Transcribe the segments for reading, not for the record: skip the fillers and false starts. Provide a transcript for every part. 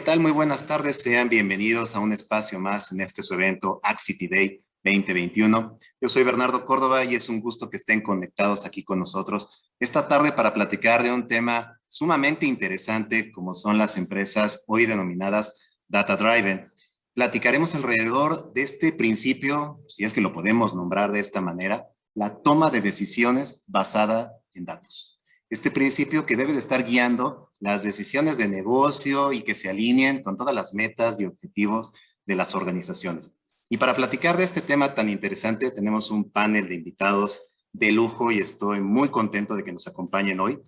tal? Muy buenas tardes. Sean bienvenidos a un espacio más en este su evento Axity Day 2021. Yo soy Bernardo Córdoba y es un gusto que estén conectados aquí con nosotros esta tarde para platicar de un tema sumamente interesante como son las empresas hoy denominadas Data Driven. Platicaremos alrededor de este principio, si es que lo podemos nombrar de esta manera, la toma de decisiones basada en datos. Este principio que debe de estar guiando las decisiones de negocio y que se alineen con todas las metas y objetivos de las organizaciones. Y para platicar de este tema tan interesante, tenemos un panel de invitados de lujo y estoy muy contento de que nos acompañen hoy.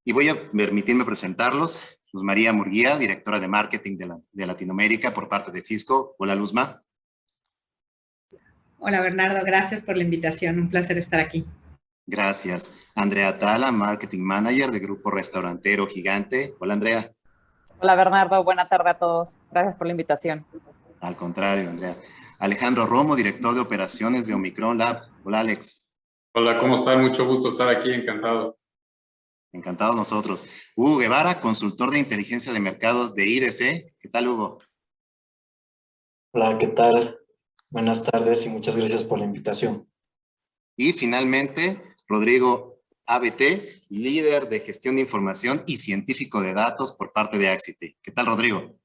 Y voy a permitirme presentarlos. Luz María Murguía, directora de marketing de Latinoamérica por parte de Cisco. Hola, Luzma. Hola, Bernardo. Gracias por la invitación. Un placer estar aquí. Gracias. Andrea Tala, Marketing Manager de Grupo Restaurantero Gigante. Hola, Andrea. Hola, Bernardo. Buena tarde a todos. Gracias por la invitación. Al contrario, Andrea. Alejandro Romo, Director de Operaciones de Omicron Lab. Hola, Alex. Hola, ¿cómo están? Mucho gusto estar aquí, encantado. Encantado nosotros. Hugo Guevara, consultor de inteligencia de mercados de IDC. ¿Qué tal, Hugo? Hola, ¿qué tal? Buenas tardes y muchas gracias por la invitación. Y finalmente, Rodrigo ABT, líder de gestión de información y científico de datos por parte de Axity. ¿Qué tal, Rodrigo?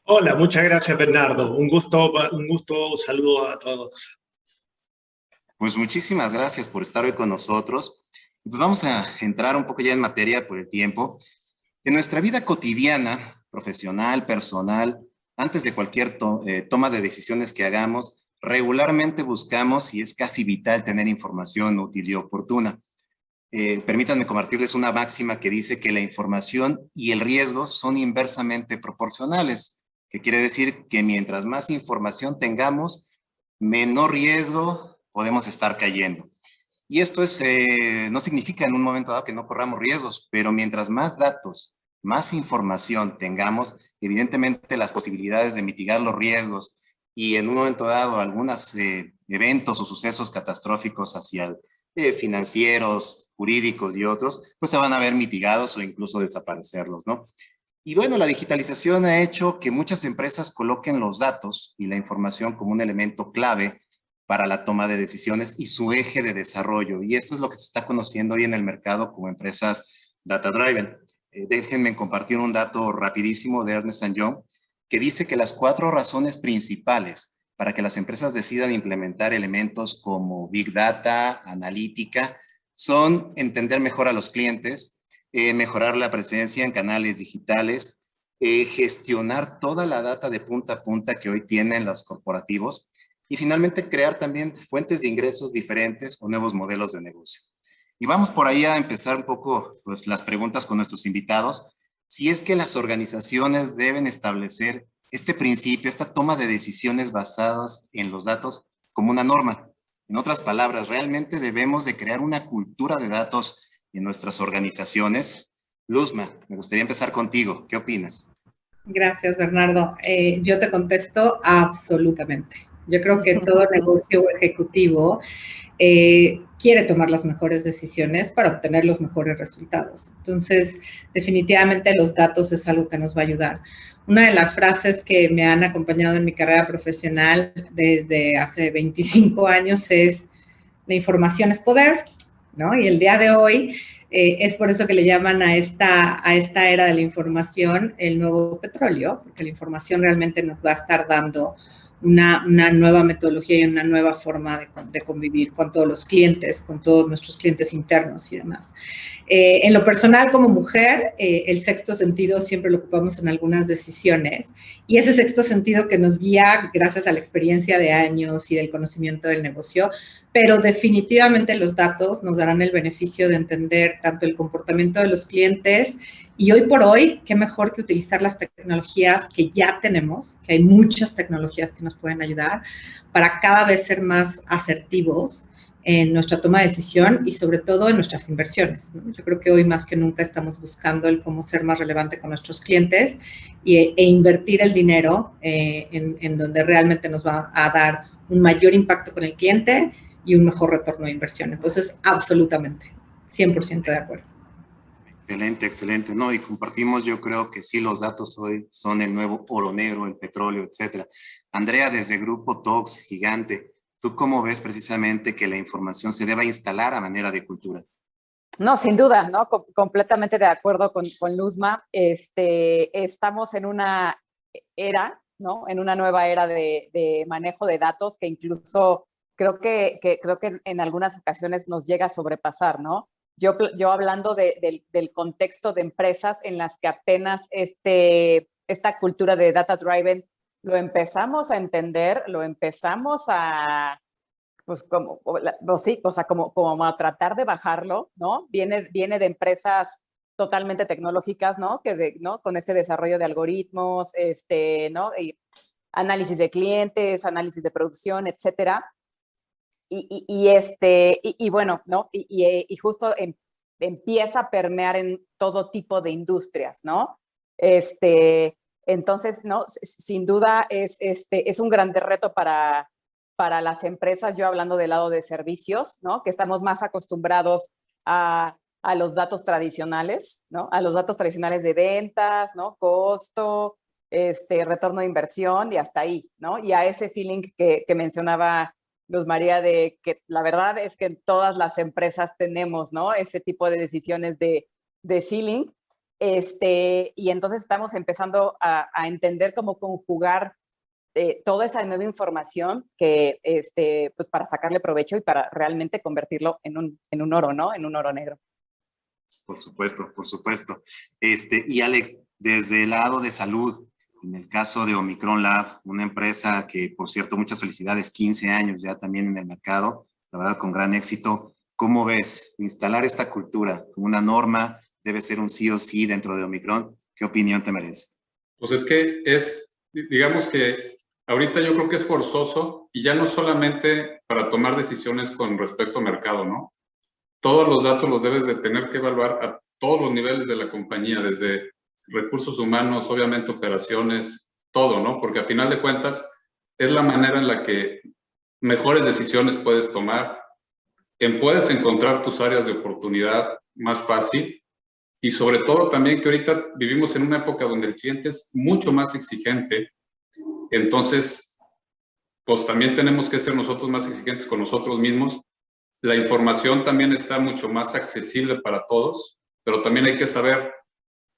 Hola, muchas gracias, Bernardo. Un gusto, un saludo a todos. Pues muchísimas gracias por estar hoy con nosotros. Pues vamos a entrar un poco ya en materia por el tiempo. En nuestra vida cotidiana, profesional, personal, antes de cualquier toma de decisiones que hagamos, regularmente buscamos y es casi vital tener información útil y oportuna. Permítanme compartirles una máxima que dice que la información y el riesgo son inversamente proporcionales, que quiere decir que mientras más información tengamos, menor riesgo podemos estar cayendo. Y esto no significa en un momento dado que no corramos riesgos, pero mientras más datos, más información tengamos, evidentemente las posibilidades de mitigar los riesgos y en un momento dado algunos eventos o sucesos catastróficos hacia financieros, jurídicos y otros, pues se van a ver mitigados o incluso desaparecerlos, ¿no? Y bueno, la digitalización ha hecho que muchas empresas coloquen los datos y la información como un elemento clave para la toma de decisiones y su eje de desarrollo. Y esto es lo que se está conociendo hoy en el mercado como empresas data driven. Déjenme compartir un dato rapidísimo de Ernst & Young que dice que las 4 razones principales para que las empresas decidan implementar elementos como Big Data, analítica, son entender mejor a los clientes, mejorar la presencia en canales digitales, gestionar toda la data de punta a punta que hoy tienen los corporativos y finalmente crear también fuentes de ingresos diferentes o nuevos modelos de negocio. Y vamos por ahí a empezar un poco pues, las preguntas con nuestros invitados. Si es que las organizaciones deben establecer este principio, esta toma de decisiones basadas en los datos como una norma. En otras palabras, realmente debemos de crear una cultura de datos en nuestras organizaciones. Luzma, me gustaría empezar contigo. ¿Qué opinas? Gracias, Bernardo. Yo te contesto absolutamente. Yo creo que todo negocio ejecutivo quiere tomar las mejores decisiones para obtener los mejores resultados. Entonces, definitivamente los datos es algo que nos va a ayudar. Una de las frases que me han acompañado en mi carrera profesional desde hace 25 años es: la información es poder, ¿no? Y el día de hoy es por eso que le llaman a esta era de la información el nuevo petróleo, porque la información realmente nos va a estar dando una nueva metodología y una nueva forma de convivir con todos los clientes, con todos nuestros clientes internos y demás. En lo personal, como mujer, el sexto sentido siempre lo ocupamos en algunas decisiones y ese sexto sentido que nos guía gracias a la experiencia de años y del conocimiento del negocio, pero definitivamente los datos nos darán el beneficio de entender tanto el comportamiento de los clientes y hoy por hoy, qué mejor que utilizar las tecnologías que ya tenemos, que hay muchas tecnologías que nos pueden ayudar para cada vez ser más asertivos en nuestra toma de decisión y sobre todo en nuestras inversiones, ¿no? Yo creo que hoy más que nunca estamos buscando el cómo ser más relevante con nuestros clientes e invertir el dinero en donde realmente nos va a dar un mayor impacto con el cliente y un mejor retorno de inversión. Entonces, absolutamente, 100% de acuerdo. Excelente, excelente. No, y compartimos, yo creo que sí, los datos hoy son el nuevo oro negro, el petróleo, etcétera. Andrea, desde Grupo Tox, gigante, ¿tú cómo ves precisamente que la información se deba instalar a manera de cultura? No, sin duda, ¿no? Completamente de acuerdo con Luzma. Estamos en una era, ¿no? En una nueva era de manejo de datos que incluso creo que en algunas ocasiones nos llega a sobrepasar, ¿no? Yo hablando del contexto de empresas en las que apenas esta cultura de data driven lo empezamos a entender, lo empezamos a pues como, pues sí, o sea, como a tratar de bajarlo, ¿no? Viene de empresas totalmente tecnológicas, ¿no? ¿no? Con este desarrollo de algoritmos, ¿no? Y análisis de clientes, análisis de producción, etcétera. Y bueno, ¿no? Y justo empieza a permear en todo tipo de industrias, ¿no? Entonces, ¿no? Sin duda es un gran reto para las empresas, yo hablando del lado de servicios, ¿no? Que estamos más acostumbrados a los datos tradicionales, ¿no? A los datos tradicionales de ventas, ¿no? Costo, retorno de inversión y hasta ahí, ¿no? Y a ese feeling que mencionaba Luz María, de que la verdad es que en todas las empresas tenemos, ¿no? Ese tipo de decisiones de feeling. Y entonces estamos empezando a entender cómo conjugar toda esa nueva información que, pues para sacarle provecho y para realmente convertirlo en un oro, ¿no? En un oro negro. Por supuesto, por supuesto. Y Alex, desde el lado de salud, en el caso de Omicron Lab, una empresa que, por cierto, muchas felicidades, 15 años ya también en el mercado, la verdad con gran éxito. ¿Cómo ves instalar esta cultura como una norma? ¿Debe ser un sí o sí dentro de Omicron? ¿Qué opinión te merece? Pues es que digamos que ahorita yo creo que es forzoso y ya no solamente para tomar decisiones con respecto al mercado, ¿no? Todos los datos los debes de tener que evaluar a todos los niveles de la compañía, desde recursos humanos, obviamente operaciones, todo, ¿no? Porque a final de cuentas es la manera en la que mejores decisiones puedes tomar, puedes encontrar tus áreas de oportunidad más fácil y sobre todo también que ahorita vivimos en una época donde el cliente es mucho más exigente, entonces pues también tenemos que ser nosotros más exigentes con nosotros mismos. La información también está mucho más accesible para todos, pero también hay que saber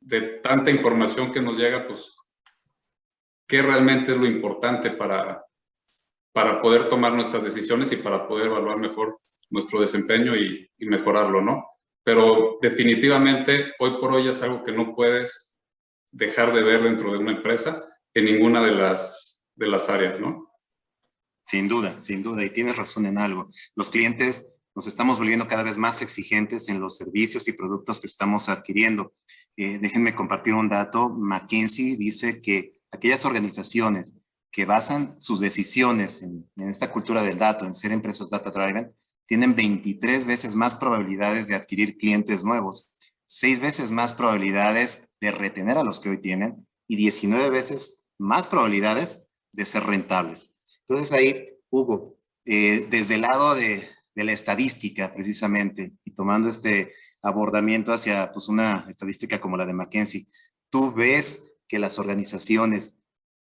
de tanta información que nos llega, pues, qué realmente es lo importante para poder tomar nuestras decisiones y para poder evaluar mejor nuestro desempeño y mejorarlo, ¿no? Pero definitivamente, hoy por hoy es algo que no puedes dejar de ver dentro de una empresa en ninguna de las áreas, ¿no? Sin duda, y tienes razón en algo. Los clientes nos estamos volviendo cada vez más exigentes en los servicios y productos que estamos adquiriendo. Déjenme compartir un dato. McKinsey dice que aquellas organizaciones que basan sus decisiones en esta cultura del dato, en ser empresas data-driven, tienen 23 veces más probabilidades de adquirir clientes nuevos, 6 veces más probabilidades de retener a los que hoy tienen y 19 veces más probabilidades de ser rentables. Entonces ahí, Hugo, desde el lado de la estadística precisamente, y tomando este abordamiento hacia pues, una estadística como la de McKinsey, ¿tú ves que las organizaciones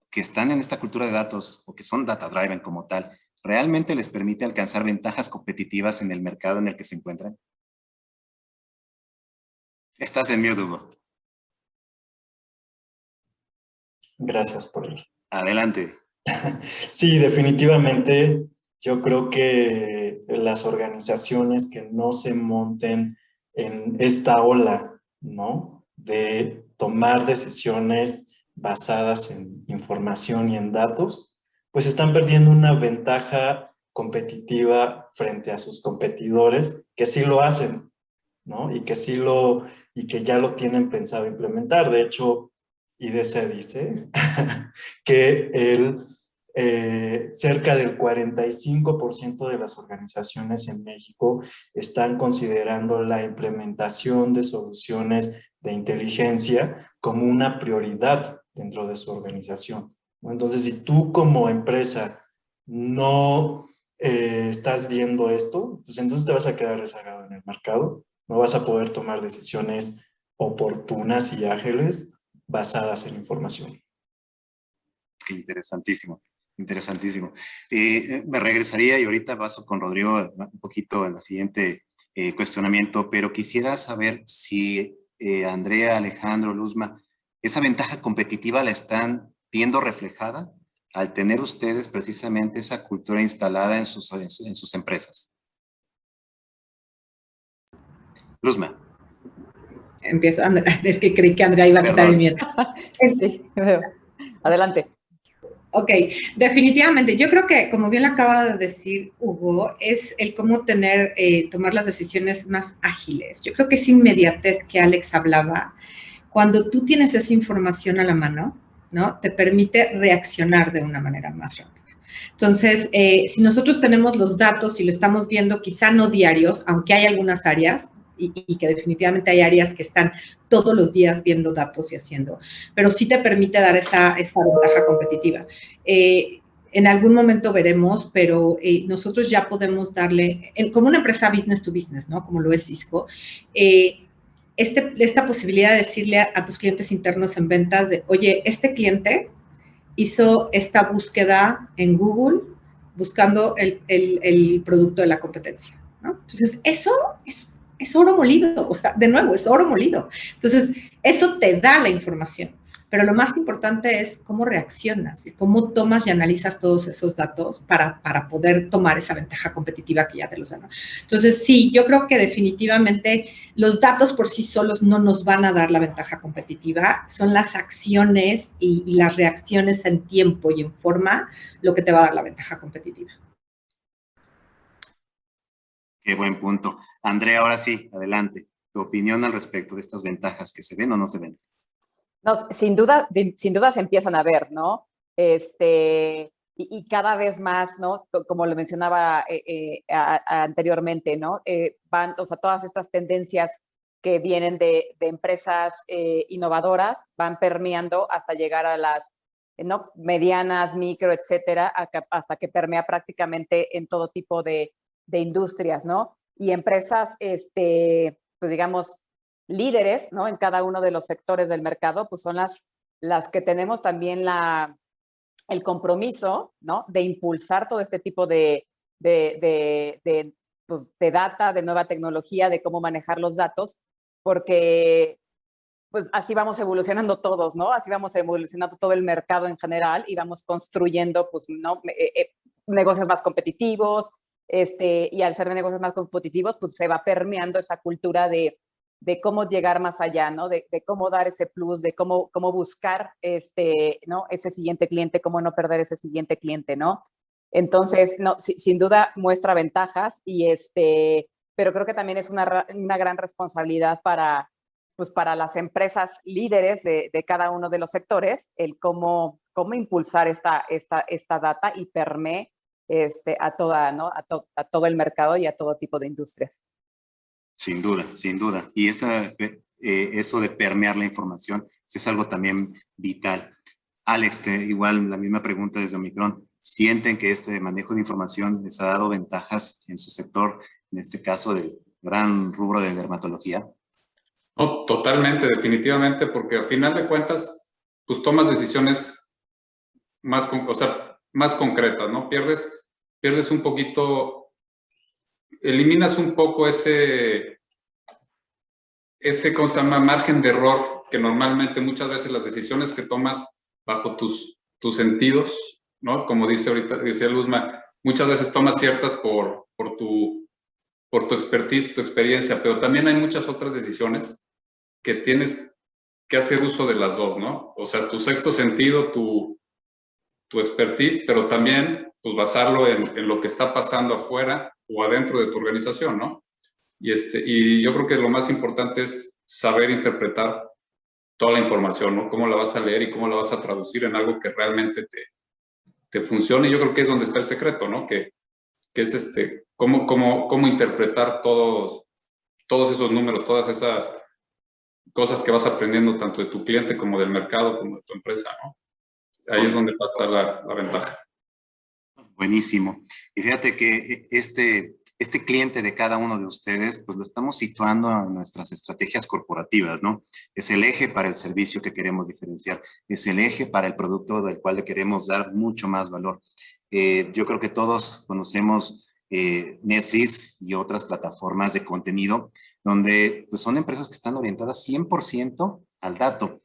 que están en esta cultura de datos o que son data-driven como tal, realmente les permite alcanzar ventajas competitivas en el mercado en el que se encuentran? Estás en mute, Hugo. Gracias por... Adelante. Sí, definitivamente yo creo que las organizaciones que no se monten en esta ola, ¿no? De tomar decisiones basadas en información y en datos, pues están perdiendo una ventaja competitiva frente a sus competidores que sí lo hacen, ¿no? Y que ya lo tienen pensado implementar. De hecho, IDC dice que cerca del 45% de las organizaciones en México están considerando la implementación de soluciones de inteligencia como una prioridad dentro de su organización, ¿no? Entonces, si tú como empresa no estás viendo esto, pues entonces te vas a quedar rezagado en el mercado, no vas a poder tomar decisiones oportunas y ágiles basadas en información. Qué interesantísimo, interesantísimo. Me regresaría y ahorita paso con Rodrigo un poquito en el siguiente cuestionamiento, pero quisiera saber si Andrea, Alejandro, Luzma, esa ventaja competitiva la están viendo reflejada al tener ustedes precisamente esa cultura instalada en sus empresas. Luzma. Empiezo, es que creí que Andrea iba a quitar el miedo. Sí, adelante. Ok, definitivamente. Yo creo que, como bien lo acaba de decir Hugo, es el cómo tomar las decisiones más ágiles. Yo creo que esa inmediatez que Alex hablaba, cuando tú tienes esa información a la mano, ¿no? Te permite reaccionar de una manera más rápida. Entonces, si nosotros tenemos los datos y lo estamos viendo, quizá no diarios, aunque hay algunas áreas, y que definitivamente hay áreas que están todos los días viendo datos y haciendo, pero sí te permite dar esa ventaja competitiva. En algún momento veremos, pero nosotros ya podemos darle, como una empresa business to business, ¿no? Como lo es Cisco, esta posibilidad de decirle a tus clientes internos en ventas de, oye, este cliente hizo esta búsqueda en Google buscando el producto de la competencia, ¿no? Entonces, eso es oro molido, o sea, de nuevo, es oro molido. Entonces, eso te da la información, pero lo más importante es cómo reaccionas y cómo tomas y analizas todos esos datos para poder tomar esa ventaja competitiva que ya te los dan, ¿no? Entonces, sí, yo creo que definitivamente los datos por sí solos no nos van a dar la ventaja competitiva, son las acciones y las reacciones en tiempo y en forma lo que te va a dar la ventaja competitiva. Qué buen punto. Andrea, ahora sí, adelante. Tu opinión al respecto de estas ventajas que se ven o no se ven. No, sin duda se empiezan a ver, ¿no? Y cada vez más, ¿no? Como lo mencionaba anteriormente, ¿no? O sea, todas estas tendencias que vienen de empresas innovadoras van permeando hasta llegar a las, ¿no? Medianas, micro, etcétera, hasta que permea prácticamente en todo tipo de industrias, ¿no? Y empresas, pues digamos, líderes, ¿no? En cada uno de los sectores del mercado, pues son las que tenemos también el compromiso, ¿no? De impulsar todo este tipo pues, de data, de nueva tecnología, de cómo manejar los datos, porque pues así vamos evolucionando todos, ¿no? Así vamos evolucionando todo el mercado en general y vamos construyendo, pues, ¿no? Negocios más competitivos, y al ser de negocios más competitivos, pues se va permeando esa cultura de cómo llegar más allá, ¿no? De cómo dar ese plus, de cómo buscar ¿no? Ese siguiente cliente, cómo no perder ese siguiente cliente, ¿no? Entonces, no, sin duda muestra ventajas pero creo que también es una gran responsabilidad pues para las empresas líderes de cada uno de los sectores, el cómo impulsar esta data y permee a todo el mercado y a todo tipo de industrias. Sin duda, sin duda. Y eso de permear la información es algo también vital. Alex, igual la misma pregunta desde Omicron. ¿Sienten que este manejo de información les ha dado ventajas en su sector, en este caso del gran rubro de dermatología? No, totalmente, definitivamente, porque al final de cuentas, pues tomas decisiones más concretas, ¿no? Pierdes un poquito, eliminas un poco ese, ¿cómo se llama? Margen de error, que normalmente muchas veces las decisiones que tomas bajo tus sentidos, ¿no? Como decía Luzma, muchas veces tomas ciertas por tu expertise, tu experiencia, pero también hay muchas otras decisiones que tienes que hacer uso de las dos, ¿no? O sea, tu sexto sentido, tu expertise, pero también pues basarlo en lo que está pasando afuera o adentro de tu organización, ¿no? Y yo creo que lo más importante es saber interpretar toda la información, ¿no? Cómo la vas a leer y cómo la vas a traducir en algo que realmente te funcione. Y yo creo que es donde está el secreto, ¿no? Que es cómo interpretar todos esos números, todas esas cosas que vas aprendiendo tanto de tu cliente como del mercado, como de tu empresa, ¿no? Ahí es donde va a estar la ventaja. Buenísimo. Y fíjate que este este cliente de cada uno de ustedes, pues lo estamos situando en nuestras estrategias corporativas, ¿no? Es el eje para el servicio que queremos diferenciar, es el eje para el producto del cual le queremos dar mucho más valor. Yo creo que todos conocemos Netflix y otras plataformas de contenido, donde pues, son empresas que están orientadas 100% al dato.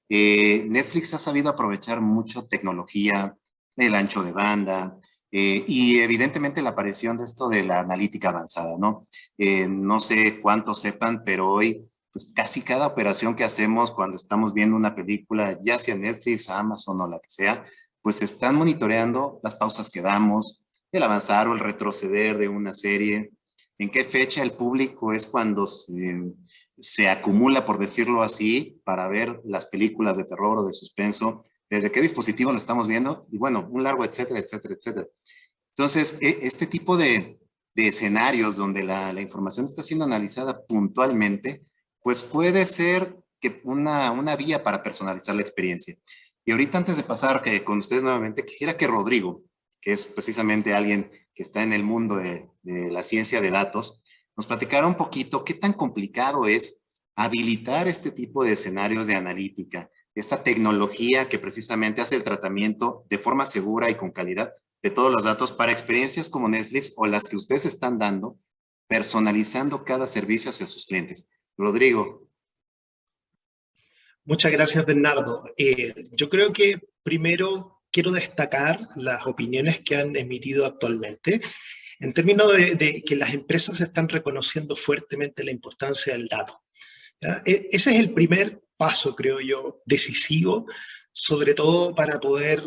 Netflix ha sabido aprovechar mucho tecnología, el ancho de banda, y evidentemente la aparición de esto de la analítica avanzada, ¿no? No sé cuántos sepan, pero hoy pues casi cada operación que hacemos cuando estamos viendo una película, ya sea Netflix, Amazon o la que sea, pues están monitoreando las pausas que damos, el avanzar o el retroceder de una serie, en qué fecha el público es cuando se acumula, por decirlo así, para ver las películas de terror o de suspenso, desde qué dispositivo lo estamos viendo, y bueno, un largo etcétera, etcétera, etcétera. Entonces, este tipo de escenarios donde la información está siendo analizada puntualmente, pues puede ser que una vía para personalizar la experiencia. Y ahorita antes de pasar con ustedes nuevamente, quisiera que Rodrigo, que es precisamente alguien que está en el mundo de la ciencia de datos, nos platicara un poquito qué tan complicado es habilitar este tipo de escenarios de analítica, esta tecnología que precisamente hace el tratamiento de forma segura y con calidad de todos los datos para experiencias como Netflix o las que ustedes están dando, personalizando cada servicio hacia sus clientes. Rodrigo. Muchas gracias, Bernardo. Yo creo que primero quiero destacar las opiniones que han emitido actualmente en términos de que las empresas están reconociendo fuertemente la importancia del dato. ¿Ya? Ese es el primer paso, creo yo, decisivo, sobre todo para poder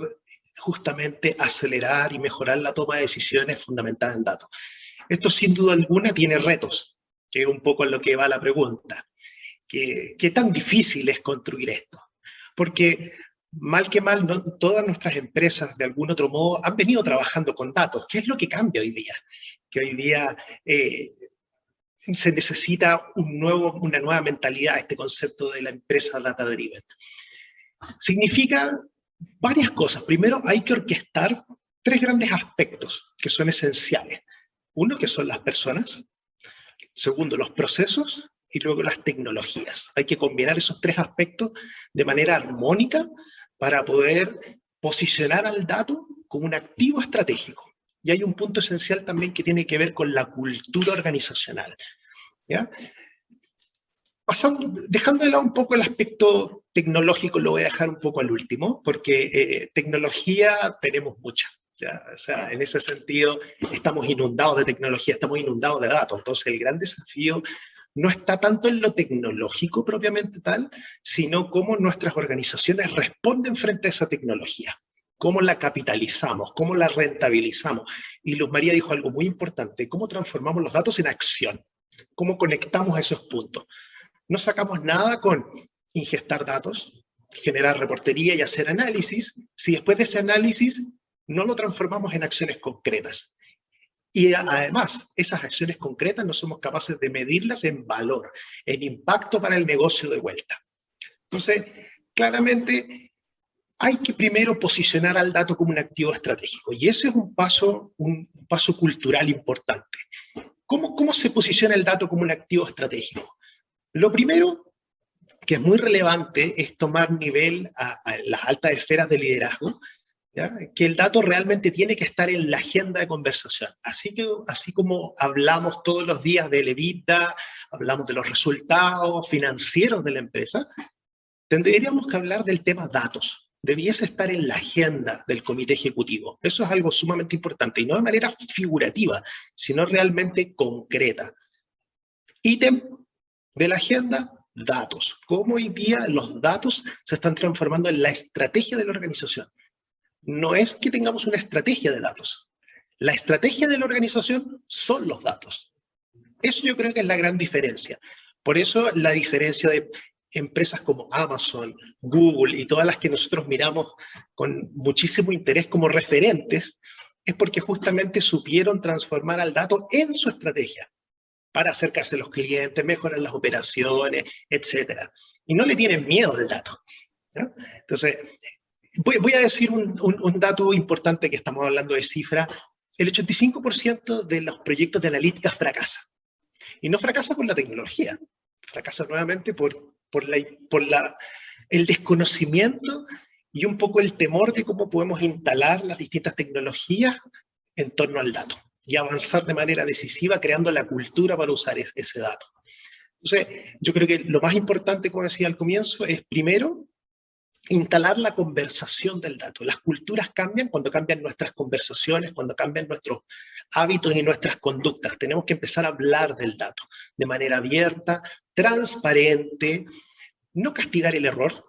justamente acelerar y mejorar la toma de decisiones fundamentadas en datos. Esto sin duda alguna tiene retos, que es un poco en lo que va la pregunta. ¿Qué tan difícil es construir esto? Porque mal que mal, ¿no? Todas nuestras empresas de algún otro modo han venido trabajando con datos. ¿Qué es lo que cambia hoy día? Que hoy día se necesita una nueva mentalidad, este concepto de la empresa data driven. Significa varias cosas. Primero, hay que orquestar tres grandes aspectos que son esenciales. Uno, que son las personas. Segundo, los procesos. Y luego las tecnologías. Hay que combinar esos tres aspectos de manera armónica para poder posicionar al dato como un activo estratégico. Y hay un punto esencial también que tiene que ver con la cultura organizacional. ¿Ya? Dejando de lado un poco el aspecto tecnológico, lo voy a dejar un poco al último, porque tecnología tenemos mucha. O sea, en ese sentido, estamos inundados de tecnología, estamos inundados de datos. Entonces, el gran desafío no está tanto en lo tecnológico propiamente tal, sino cómo nuestras organizaciones responden frente a esa tecnología, cómo la capitalizamos, cómo la rentabilizamos. Y Luz María dijo algo muy importante, cómo transformamos los datos en acción, cómo conectamos esos puntos. No sacamos nada con ingestar datos, generar reportería y hacer análisis, si después de ese análisis no lo transformamos en acciones concretas. Y además, esas acciones concretas no somos capaces de medirlas en valor, en impacto para el negocio de vuelta. Entonces, claramente, hay que primero posicionar al dato como un activo estratégico. Y ese es un paso cultural importante. ¿Cómo se posiciona el dato como un activo estratégico? Lo primero, que es muy relevante, es tomar nivel a las altas esferas de liderazgo, ¿ya? Que el dato realmente tiene que estar en la agenda de conversación. Así como hablamos todos los días del EBITDA, hablamos de los resultados financieros de la empresa, tendríamos que hablar del tema datos. Debiese estar en la agenda del comité ejecutivo. Eso es algo sumamente importante, y no de manera figurativa, sino realmente concreta. Ítem de la agenda, datos. Cómo hoy día los datos se están transformando en la estrategia de la organización. No es que tengamos una estrategia de datos. La estrategia de la organización son los datos. Eso yo creo que es la gran diferencia. Por eso la diferencia de empresas como Amazon, Google y todas las que nosotros miramos con muchísimo interés como referentes, es porque justamente supieron transformar al dato en su estrategia para acercarse a los clientes, mejorar las operaciones, etc. Y no le tienen miedo del dato, ¿ya? Entonces, voy a decir un dato importante, que estamos hablando de cifras. el 85% de los proyectos de analítica fracasa. Y no fracasa por la tecnología, fracasa nuevamente por el desconocimiento y un poco el temor de cómo podemos instalar las distintas tecnologías en torno al dato y avanzar de manera decisiva creando la cultura para usar ese dato. Entonces, yo creo que lo más importante, como decía al comienzo, es primero instalar la conversación del dato. Las culturas cambian cuando cambian nuestras conversaciones, cuando cambian nuestros hábitos y nuestras conductas. Tenemos que empezar a hablar del dato de manera abierta, transparente, no castigar el error,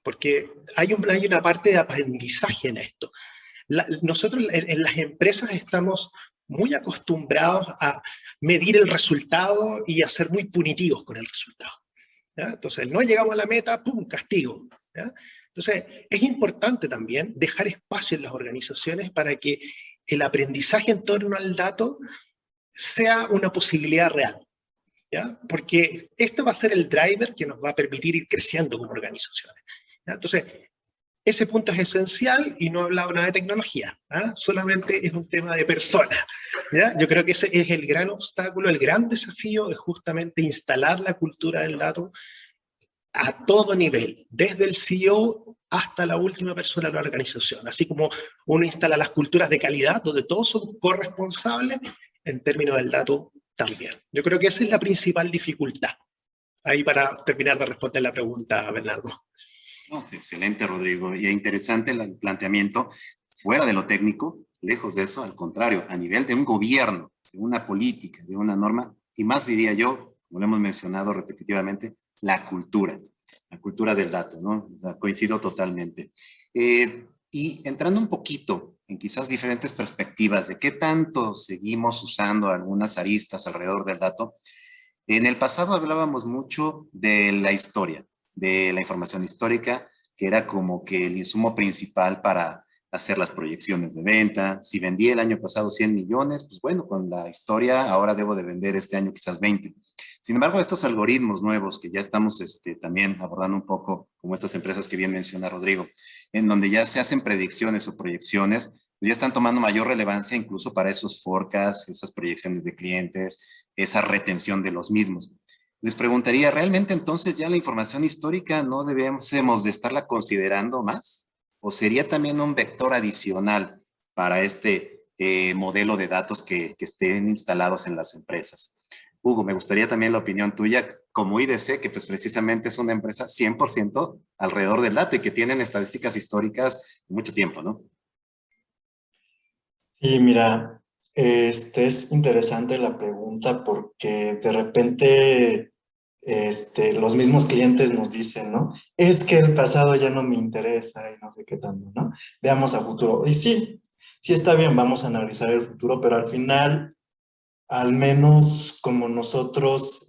porque hay una parte de aprendizaje en esto. Nosotros en las empresas estamos muy acostumbrados a medir el resultado y a ser muy punitivos con el resultado, ¿ya? Entonces, no llegamos a la meta, ¡pum!, castigo, ¿ya? Entonces, es importante también dejar espacio en las organizaciones para que el aprendizaje en torno al dato sea una posibilidad real, ¿ya? Porque esto va a ser el driver que nos va a permitir ir creciendo como organizaciones, ¿ya? Entonces, ese punto es esencial y no he hablado nada de tecnología, ¿ah? Solamente es un tema de personas, ¿ya? Yo creo que ese es el gran obstáculo, el gran desafío es justamente instalar la cultura del dato a todo nivel, desde el CEO hasta la última persona de la organización, así como uno instala las culturas de calidad, donde todos son corresponsables, en términos del dato también. Yo creo que esa es la principal dificultad. Ahí para terminar de responder la pregunta, Bernardo. No, excelente, Rodrigo. Y interesante el planteamiento fuera de lo técnico, lejos de eso, al contrario, a nivel de un gobierno, de una política, de una norma, y más diría yo, como lo hemos mencionado repetitivamente, la cultura del dato, ¿no? O sea, coincido totalmente. Y entrando un poquito en quizás diferentes perspectivas de qué tanto seguimos usando algunas aristas alrededor del dato, en el pasado hablábamos mucho de la historia, de la información histórica, que era como que el insumo principal para hacer las proyecciones de venta. Si vendí el año pasado 100 millones, pues bueno, con la historia ahora debo de vender este año quizás 20. Sin embargo, estos algoritmos nuevos que ya estamos también abordando un poco, como estas empresas que bien menciona Rodrigo, en donde ya se hacen predicciones o proyecciones, pues ya están tomando mayor relevancia incluso para esos forecasts, esas proyecciones de clientes, esa retención de los mismos. Les preguntaría, ¿realmente entonces ya la información histórica no debemos de estarla considerando más? ¿O sería también un vector adicional para este modelo de datos que estén instalados en las empresas? Hugo, me gustaría también la opinión tuya como IDC, que pues precisamente es una empresa 100% alrededor del dato y que tienen estadísticas históricas de mucho tiempo, ¿no? Sí, mira, es interesante la pregunta porque de repente los mismos clientes nos dicen, ¿no? Es que el pasado ya no me interesa y no sé qué tanto, ¿no? Veamos a futuro. Y sí, sí está bien, vamos a analizar el futuro, pero al final, al menos como nosotros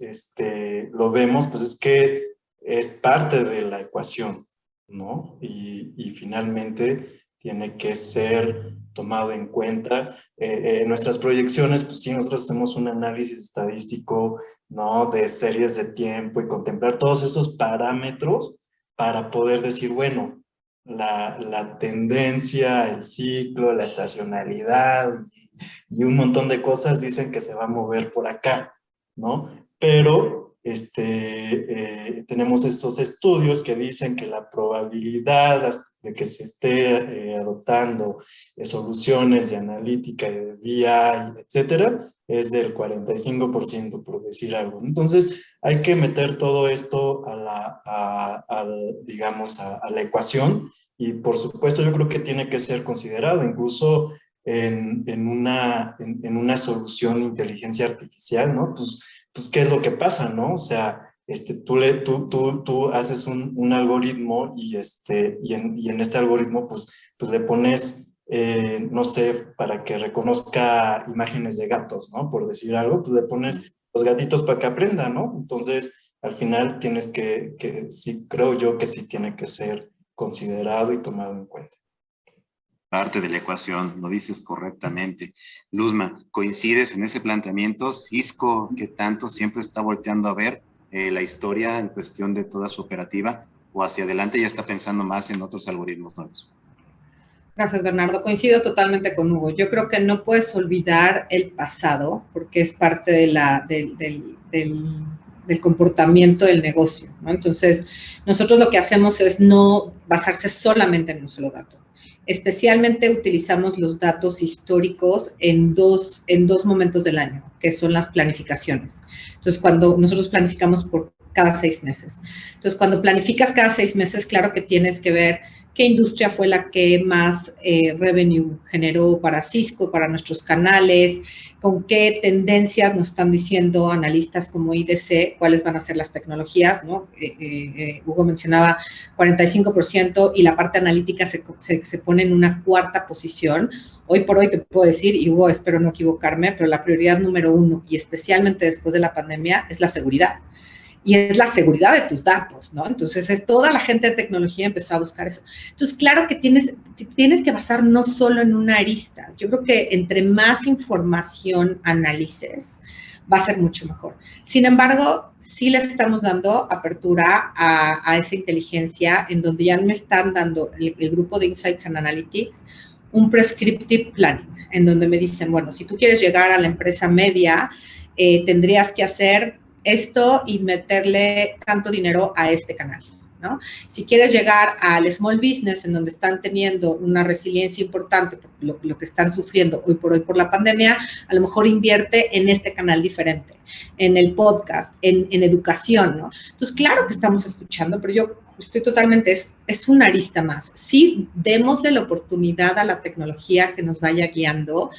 lo vemos, pues es que es parte de la ecuación, ¿no? Y finalmente tiene que ser tomado en cuenta. En nuestras proyecciones, pues sí, nosotros hacemos un análisis estadístico, ¿no? De series de tiempo y contemplar todos esos parámetros para poder decir, bueno, la tendencia, el ciclo, la estacionalidad y un montón de cosas dicen que se va a mover por acá, ¿no? Pero tenemos estos estudios que dicen que la probabilidad de que se esté adoptando soluciones de analítica, de BI, etcétera, es del 45%, por decir algo. Entonces, hay que meter todo esto digamos, a la ecuación y, por supuesto, yo creo que tiene que ser considerado, incluso en una solución de inteligencia artificial, ¿no? Pues ¿qué es lo que pasa, no? O sea, tú haces un algoritmo y en este algoritmo pues le pones, no sé, para que reconozca imágenes de gatos, ¿no? Por decir algo, pues le pones los gatitos para que aprenda, ¿no? Entonces, al final tienes sí, creo yo que sí tiene que ser considerado y tomado en cuenta. Parte de la ecuación, lo dices correctamente. Luzma, ¿coincides en ese planteamiento? Cisco, ¿qué tanto siempre está volteando a ver la historia en cuestión de toda su operativa? ¿O hacia adelante ya está pensando más en otros algoritmos nuevos? Gracias, Bernardo. Coincido totalmente con Hugo. Yo creo que no puedes olvidar el pasado porque es parte de del comportamiento del negocio, ¿no? Entonces, nosotros lo que hacemos es no basarse solamente en un solo dato. Especialmente utilizamos los datos históricos en dos momentos del año, que son las planificaciones. Entonces, cuando nosotros planificamos por cada 6 meses. Entonces, cuando planificas cada 6 meses, claro que tienes que ver qué industria fue la que más revenue generó para Cisco, para nuestros canales, con qué tendencias nos están diciendo analistas como IDC, cuáles van a ser las tecnologías, ¿no? Hugo mencionaba 45% y la parte analítica se pone en una cuarta posición. Hoy por hoy te puedo decir, y Hugo, espero no equivocarme, pero la prioridad número 1, y especialmente después de la pandemia, es la seguridad. Y es la seguridad de tus datos, ¿no? Entonces, toda la gente de tecnología empezó a buscar eso. Entonces, claro que tienes que basar no solo en una arista. Yo creo que entre más información analices, va a ser mucho mejor. Sin embargo, sí les estamos dando apertura a esa inteligencia en donde ya me están dando el grupo de Insights and Analytics un prescriptive planning, en donde me dicen, bueno, si tú quieres llegar a la empresa media, tendrías que hacer esto y meterle tanto dinero a este canal, ¿no? Si quieres llegar al small business, en donde están teniendo una resiliencia importante por lo que están sufriendo hoy por la pandemia, a lo mejor invierte en este canal diferente, en el podcast, en educación, ¿no? Entonces, claro que estamos escuchando, pero yo estoy totalmente, es una arista más. Sí, démosle la oportunidad a la tecnología que nos vaya guiando,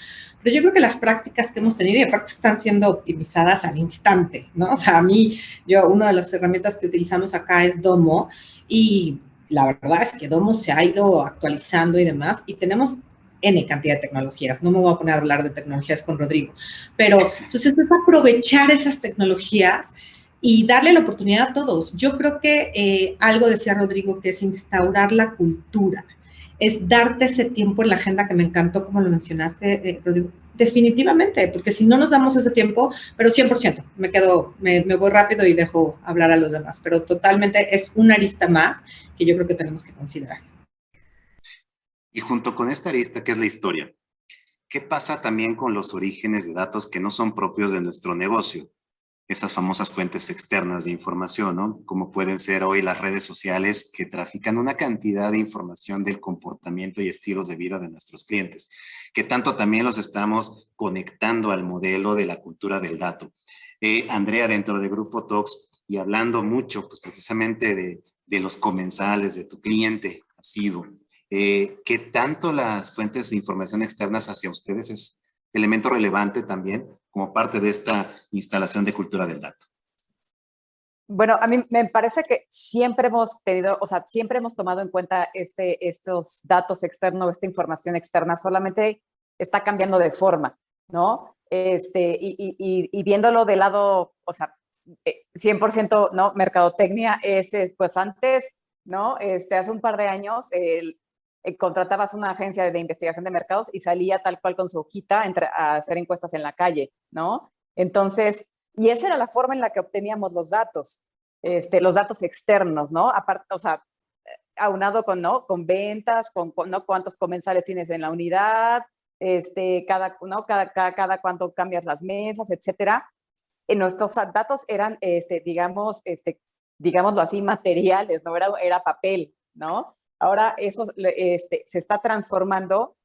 pero yo creo que las prácticas que hemos tenido, y aparte están siendo optimizadas al instante, ¿no? O sea, una de las herramientas que utilizamos acá es Domo, y la verdad es que Domo se ha ido actualizando y demás, y tenemos N cantidad de tecnologías. No me voy a poner a hablar de tecnologías con Rodrigo, pero entonces es aprovechar esas tecnologías y darle la oportunidad a todos. Yo creo que algo decía Rodrigo, que es instaurar la cultura, es darte ese tiempo en la agenda, que me encantó como lo mencionaste, Rodrigo. Definitivamente, porque si no nos damos ese tiempo, pero 100%, me voy rápido y dejo hablar a los demás, pero totalmente es una arista más que yo creo que tenemos que considerar. Y junto con esta arista, ¿qué es la historia? ¿Qué pasa también con los orígenes de datos que no son propios de nuestro negocio? Esas famosas fuentes externas de información, ¿no? Como pueden ser hoy las redes sociales que trafican una cantidad de información del comportamiento y estilos de vida de nuestros clientes, que tanto también los estamos conectando al modelo de la cultura del dato. Andrea, dentro de Grupo Talks, y hablando mucho, pues precisamente de los comensales, de tu cliente asiduo, ¿qué tanto las fuentes de información externas hacia ustedes es elemento relevante también como parte de esta instalación de cultura del dato? Bueno, a mí me parece que siempre hemos tenido, o sea, siempre hemos tomado en cuenta estos datos externos, esta información externa, solamente está cambiando de forma, ¿no? Y viéndolo del lado, o sea, 100%, ¿no? Mercadotecnia es, pues antes, ¿no? Hace un par de años, contratabas una agencia de investigación de mercados y salía tal cual con su hojita a hacer encuestas en la calle, ¿no? Entonces, y esa era la forma en la que obteníamos los datos externos, ¿no? Aparte, o sea, aunado con, ¿no? Con ventas, ¿no? Cuántos comensales tienes en la unidad, cada cuánto cambias las mesas, etcétera. Nuestros datos eran, digámoslo así, materiales, ¿no? Era papel, ¿no? Ahora eso se está transformando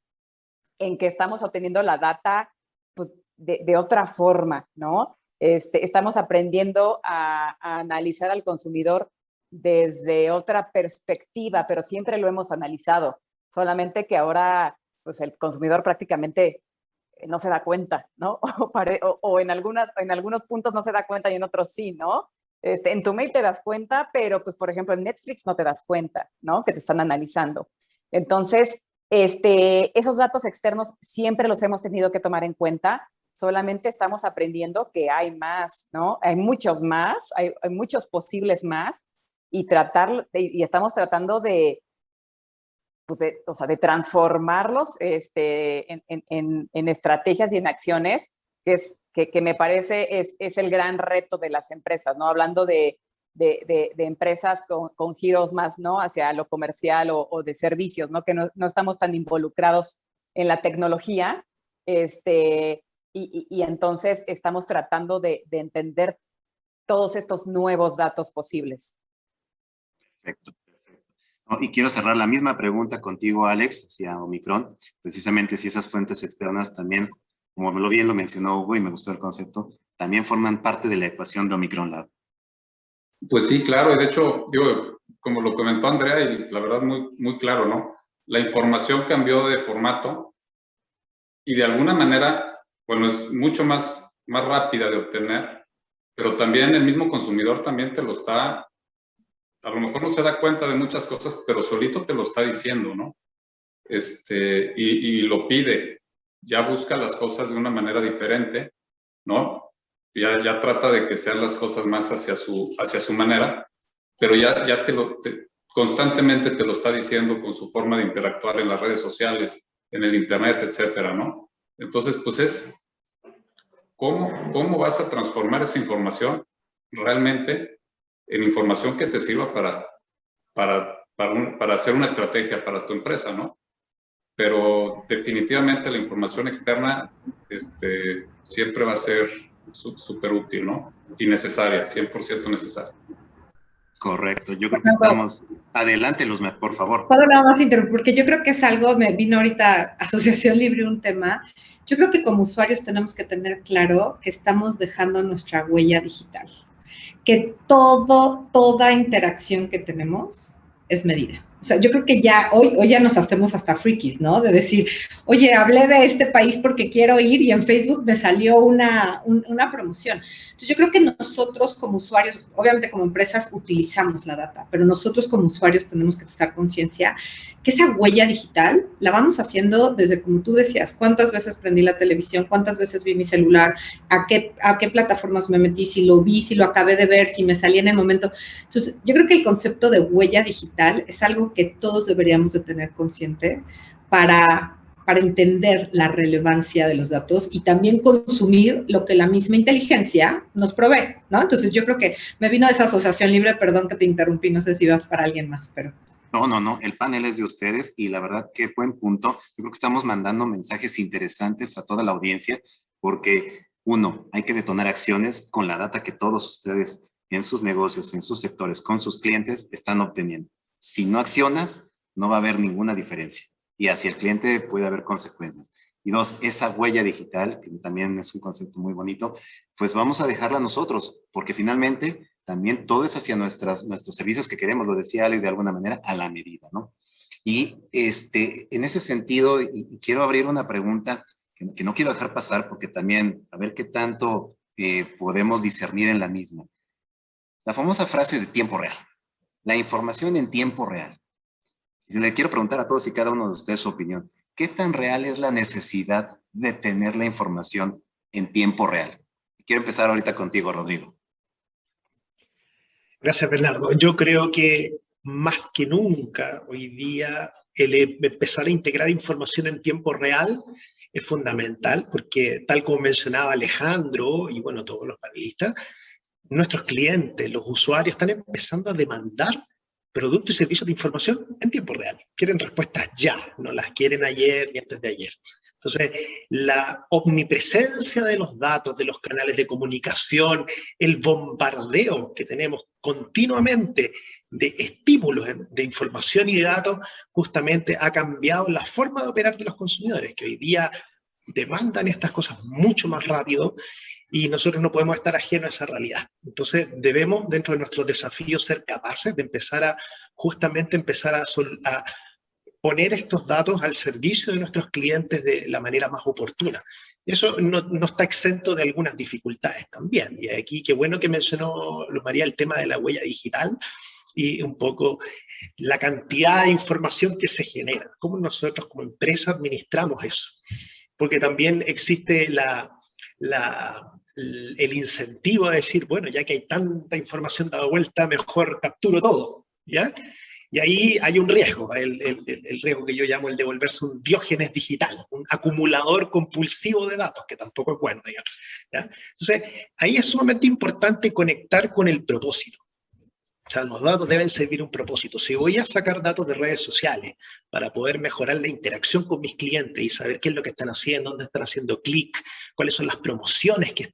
en que estamos obteniendo la data, pues, de otra forma, ¿no? Estamos aprendiendo a analizar al consumidor desde otra perspectiva, pero siempre lo hemos analizado, solamente que ahora, pues, el consumidor prácticamente no se da cuenta, ¿no? O en algunos puntos no se da cuenta y en otros sí, ¿no? En tu mail te das cuenta, pero pues, por ejemplo, en Netflix no te das cuenta, ¿no? Que te están analizando. Entonces, esos datos externos siempre los hemos tenido que tomar en cuenta, solamente estamos aprendiendo que hay más, ¿no? Hay muchos más, hay muchos posibles más, y estamos tratando de, pues de transformarlos en estrategias y en acciones, que me parece es el gran reto de las empresas, ¿no? Hablando de de empresas con giros más, ¿no? Hacia lo comercial o de servicios, ¿no? Que no estamos tan involucrados en la tecnología, y entonces estamos tratando de entender todos estos nuevos datos posibles. Perfecto. No, y quiero cerrar la misma pregunta contigo, Alex, hacia Omicron, precisamente si esas fuentes externas también, como bien lo mencionó Hugo y me gustó el concepto, también forman parte de la ecuación de Omicron Lab. Pues sí, claro, y de hecho, digo, como lo comentó Andrea, y la verdad muy, muy claro, ¿no? La información cambió de formato y de alguna manera, bueno, es mucho más rápida de obtener, pero también el mismo consumidor también te lo está, a lo mejor no se da cuenta de muchas cosas, pero solito te lo está diciendo, ¿no? Y lo pide, ya busca las cosas de una manera diferente, ¿no? Ya trata de que sean las cosas más hacia su manera, pero ya constantemente te lo está diciendo con su forma de interactuar en las redes sociales, en el internet, etcétera, ¿no? Entonces, pues es cómo vas a transformar esa información realmente en información que te sirva para hacer una estrategia para tu empresa, ¿no? Pero definitivamente la información externa siempre va a ser súper útil, ¿no? Y necesaria, 100% necesaria. Correcto, yo creo que estamos... Adelante, Luzma, por favor. Puedo nada más interrumpir, porque yo creo que es algo, me vino ahorita Asociación Libre un tema, yo creo que como usuarios tenemos que tener claro que estamos dejando nuestra huella digital, que toda interacción que tenemos es medida. O sea, yo creo que ya hoy ya nos hacemos hasta frikis, ¿no? De decir, oye, hablé de este país porque quiero ir y en Facebook me salió una promoción. Entonces, yo creo que nosotros como usuarios, obviamente como empresas utilizamos la data, pero nosotros como usuarios tenemos que estar conciencia que esa huella digital la vamos haciendo desde, como tú decías, cuántas veces prendí la televisión, cuántas veces vi mi celular, a qué plataformas me metí, si lo vi, si lo acabé de ver, si me salí en el momento. Entonces, yo creo que el concepto de huella digital es algo que todos deberíamos de tener consciente para entender la relevancia de los datos y también consumir lo que la misma inteligencia nos provee, ¿no? Entonces, yo creo que me vino esa asociación libre, perdón que te interrumpí, no sé si vas para alguien más, pero... No, el panel es de ustedes y la verdad qué buen punto. Yo creo que estamos mandando mensajes interesantes a toda la audiencia porque, uno, hay que detonar acciones con la data que todos ustedes en sus negocios, en sus sectores, con sus clientes están obteniendo. Si no accionas, no va a haber ninguna diferencia y hacia el cliente puede haber consecuencias. Y dos, esa huella digital, que también es un concepto muy bonito, pues vamos a dejarla nosotros, porque finalmente también todo es hacia nuestros servicios que queremos, lo decía Alex de alguna manera, a la medida, ¿no? Y en ese sentido, y quiero abrir una pregunta que no quiero dejar pasar, porque también, a ver qué tanto podemos discernir en la misma. La famosa frase de tiempo real, la información en tiempo real. Y le quiero preguntar a todos y cada uno de ustedes su opinión. ¿Qué tan real es la necesidad de tener la información en tiempo real? Quiero empezar ahorita contigo, Rodrigo. Gracias, Bernardo. Yo creo que más que nunca hoy día el empezar a integrar información en tiempo real es fundamental porque tal como mencionaba Alejandro y bueno, todos los panelistas, nuestros clientes, los usuarios están empezando a demandar productos y servicios de información en tiempo real. Quieren respuestas ya, no las quieren ayer ni antes de ayer. Entonces, la omnipresencia de los datos, de los canales de comunicación, el bombardeo que tenemos continuamente de estímulos de información y de datos, justamente ha cambiado la forma de operar de los consumidores, que hoy día demandan estas cosas mucho más rápido y nosotros no podemos estar ajenos a esa realidad. Entonces, debemos, dentro de nuestros desafíos, ser capaces de justamente empezar a poner estos datos al servicio de nuestros clientes de la manera más oportuna. Eso no está exento de algunas dificultades también. Y aquí, qué bueno que mencionó Luz María el tema de la huella digital y un poco la cantidad de información que se genera. Cómo nosotros como empresa administramos eso. Porque también existe el incentivo de decir, bueno, ya que hay tanta información dada vuelta, mejor capturo todo, ¿ya? Y ahí hay un riesgo, el riesgo que yo llamo el de volverse un Diógenes digital, un acumulador compulsivo de datos, que tampoco es bueno, digamos, ¿ya? Entonces, ahí es sumamente importante conectar con el propósito. O sea, los datos deben servir un propósito. Si voy a sacar datos de redes sociales para poder mejorar la interacción con mis clientes y saber qué es lo que están haciendo, dónde están haciendo clic, cuáles son las promociones que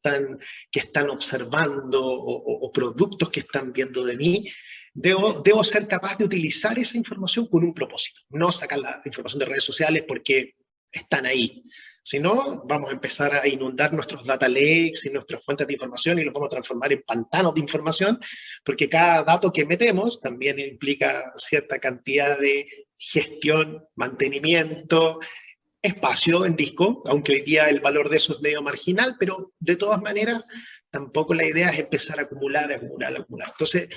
están observando o productos que están viendo de mí, debo ser capaz de utilizar esa información con un propósito. No sacar la información de redes sociales porque están ahí. Si no, vamos a empezar a inundar nuestros data lakes y nuestras fuentes de información y los vamos a transformar en pantanos de información, porque cada dato que metemos también implica cierta cantidad de gestión, mantenimiento, espacio en disco, aunque hoy día el valor de eso es medio marginal, pero de todas maneras tampoco la idea es empezar a acumular. Entonces,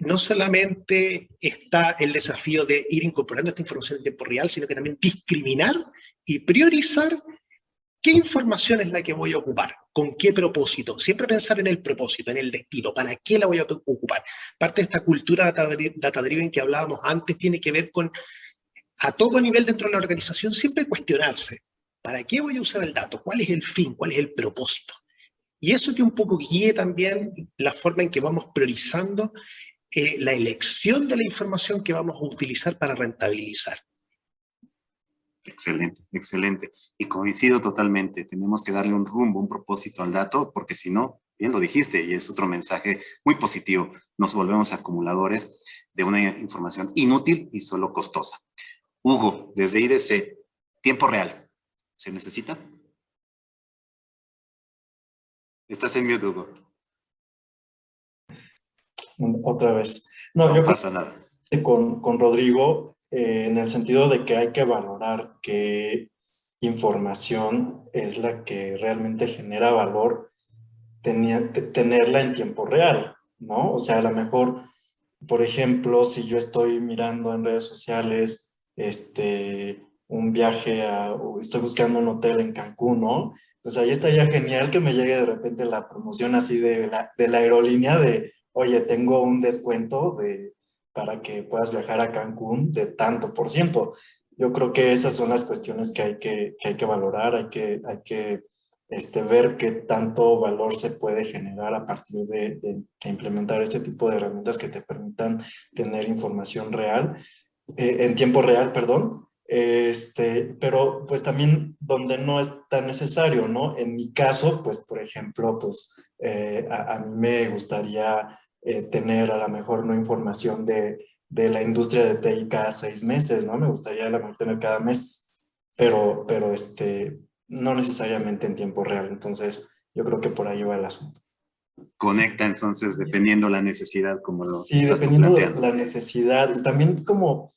no solamente está el desafío de ir incorporando esta información en tiempo real, sino que también discriminar y priorizar qué información es la que voy a ocupar, con qué propósito. Siempre pensar en el propósito, en el destino, para qué la voy a ocupar. Parte de esta cultura data-driven que hablábamos antes tiene que ver con, a todo nivel dentro de la organización, siempre cuestionarse, ¿para qué voy a usar el dato? ¿Cuál es el fin? ¿Cuál es el propósito? Y eso que un poco guíe también la forma en que vamos priorizando la elección de la información que vamos a utilizar para rentabilizar. Excelente, excelente. Y coincido totalmente, tenemos que darle un rumbo, un propósito al dato, porque si no, bien lo dijiste, y es otro mensaje muy positivo, nos volvemos acumuladores de una información inútil y solo costosa. Hugo, desde IDC, tiempo real, ¿se necesita? Estás en mute, Hugo. Otra vez. No, No yo pasa nada. creo que con Rodrigo, en el sentido de que hay que valorar qué información es la que realmente genera valor, tenerla en tiempo real, ¿no? O sea, a lo mejor, por ejemplo, si yo estoy mirando en redes sociales un viaje o estoy buscando un hotel en Cancún, ¿no? Pues ahí estaría genial que me llegue de repente la promoción así de la aerolínea de, oye, tengo un descuento para que puedas viajar a Cancún de tanto por ciento. Yo creo que esas son las cuestiones que hay que valorar, hay que ver qué tanto valor se puede generar a partir de implementar este tipo de herramientas que te permitan tener información real, en tiempo real, perdón. Pero pues también donde no es tan necesario, ¿no? En mi caso, pues por ejemplo, pues a mí me gustaría tener a lo mejor una información de la industria de TI cada 6 meses, ¿no? Me gustaría a lo mejor tener cada mes, pero no necesariamente en tiempo real. Entonces, yo creo que por ahí va el asunto. Conecta entonces dependiendo la necesidad, como lo sí, estás tú dependiendo de planteando. la necesidad y también como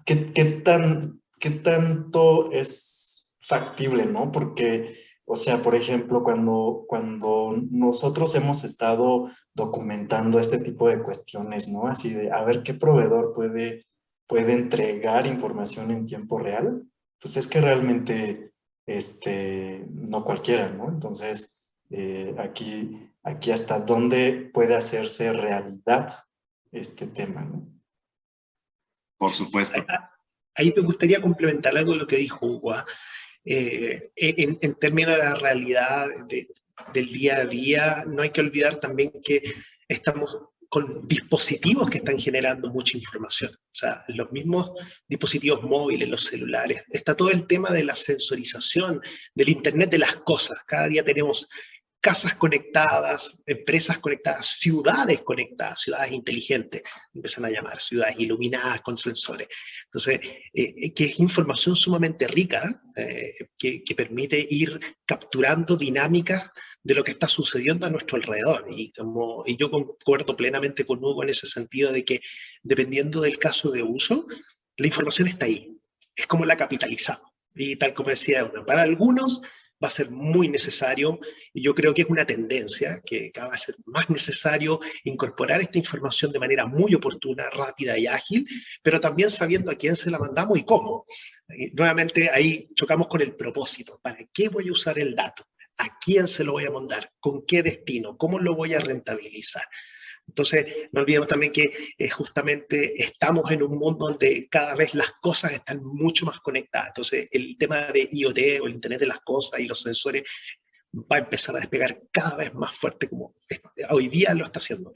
¿qué tanto es factible, ¿no? Porque, o sea, por ejemplo, cuando nosotros hemos estado documentando este tipo de cuestiones, ¿no? Así de, a ver qué proveedor puede entregar información en tiempo real, pues es que realmente, no cualquiera, ¿no? Entonces, aquí hasta dónde puede hacerse realidad este tema, ¿no? Por supuesto. Ahí me gustaría complementar algo de lo que dijo Hugo. En términos de la realidad del día a día, no hay que olvidar también que estamos con dispositivos que están generando mucha información. O sea, los mismos dispositivos móviles, los celulares. Está todo el tema de la sensorización, del Internet de las cosas. Cada día tenemos casas conectadas, empresas conectadas, ciudades conectadas, ciudades inteligentes, empiezan a llamar, ciudades iluminadas con sensores. Entonces, que es información sumamente rica, que permite ir capturando dinámicas de lo que está sucediendo a nuestro alrededor. Y yo concuerdo plenamente con Hugo en ese sentido de que, dependiendo del caso de uso, la información está ahí. Es como la capitalizamos. Y tal como decía, para algunos va a ser muy necesario, y yo creo que es una tendencia, que cada vez va a ser más necesario incorporar esta información de manera muy oportuna, rápida y ágil, pero también sabiendo a quién se la mandamos y cómo. Y nuevamente ahí chocamos con el propósito. ¿Para qué voy a usar el dato? ¿A quién se lo voy a mandar? ¿Con qué destino? ¿Cómo lo voy a rentabilizar? Entonces, no olvidemos también que justamente estamos en un mundo donde cada vez las cosas están mucho más conectadas. Entonces, el tema de IoT o el Internet de las cosas y los sensores va a empezar a despegar cada vez más fuerte como hoy día lo está haciendo.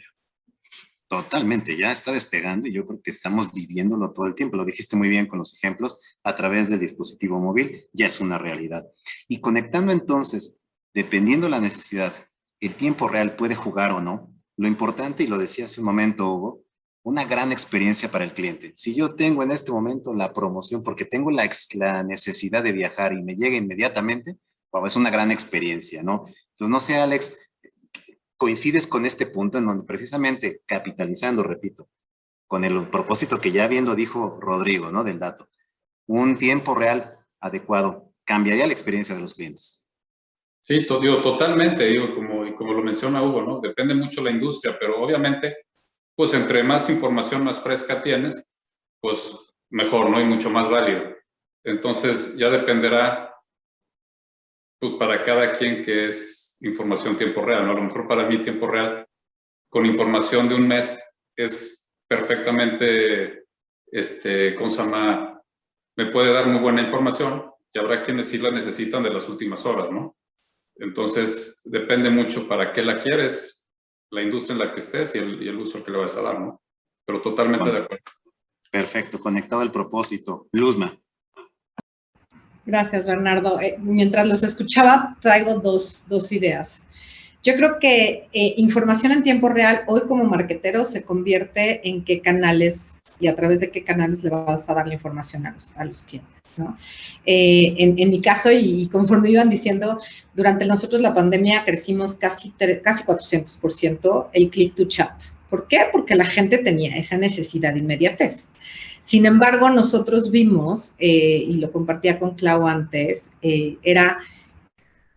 Totalmente, ya está despegando y yo creo que estamos viviéndolo todo el tiempo. Lo dijiste muy bien con los ejemplos, a través del dispositivo móvil ya es una realidad. Y conectando entonces, dependiendo la necesidad, el tiempo real puede jugar o no. Lo importante, y lo decía hace un momento, Hugo, una gran experiencia para el cliente. Si yo tengo en este momento la promoción porque tengo la necesidad de viajar y me llega inmediatamente, wow, es una gran experiencia, ¿no? Entonces, no sé, Alex, coincides con este punto en donde precisamente capitalizando, repito, con el propósito que ya viendo dijo Rodrigo, ¿no? Del dato, un tiempo real adecuado cambiaría la experiencia de los clientes. Sí, digo, totalmente, digo, como lo menciona Hugo, ¿no? Depende mucho la industria, pero obviamente, pues entre más información más fresca tienes, pues mejor, ¿no? Y mucho más válido. Entonces, ya dependerá, pues para cada quien que es información tiempo real, ¿no? A lo mejor para mí tiempo real, con información de un mes, es perfectamente, ¿cómo se llama? Me puede dar muy buena información y habrá quienes sí la necesitan de las últimas horas, ¿no? Entonces, depende mucho para qué la quieres, la industria en la que estés y el uso que le vas a dar, ¿no? Pero totalmente de acuerdo. Perfecto, conectado al propósito. Luzma. Gracias, Bernardo. Mientras los escuchaba, traigo dos ideas. Yo creo que información en tiempo real, hoy como marketero, se convierte en qué canales y a través de qué canales le vas a dar la información a los clientes, ¿no? En mi caso, y conforme iban diciendo, durante nosotros la pandemia crecimos casi 400% el click to chat. ¿Por qué? Porque la gente tenía esa necesidad de inmediatez. Sin embargo, nosotros vimos, y lo compartía con Clau antes, era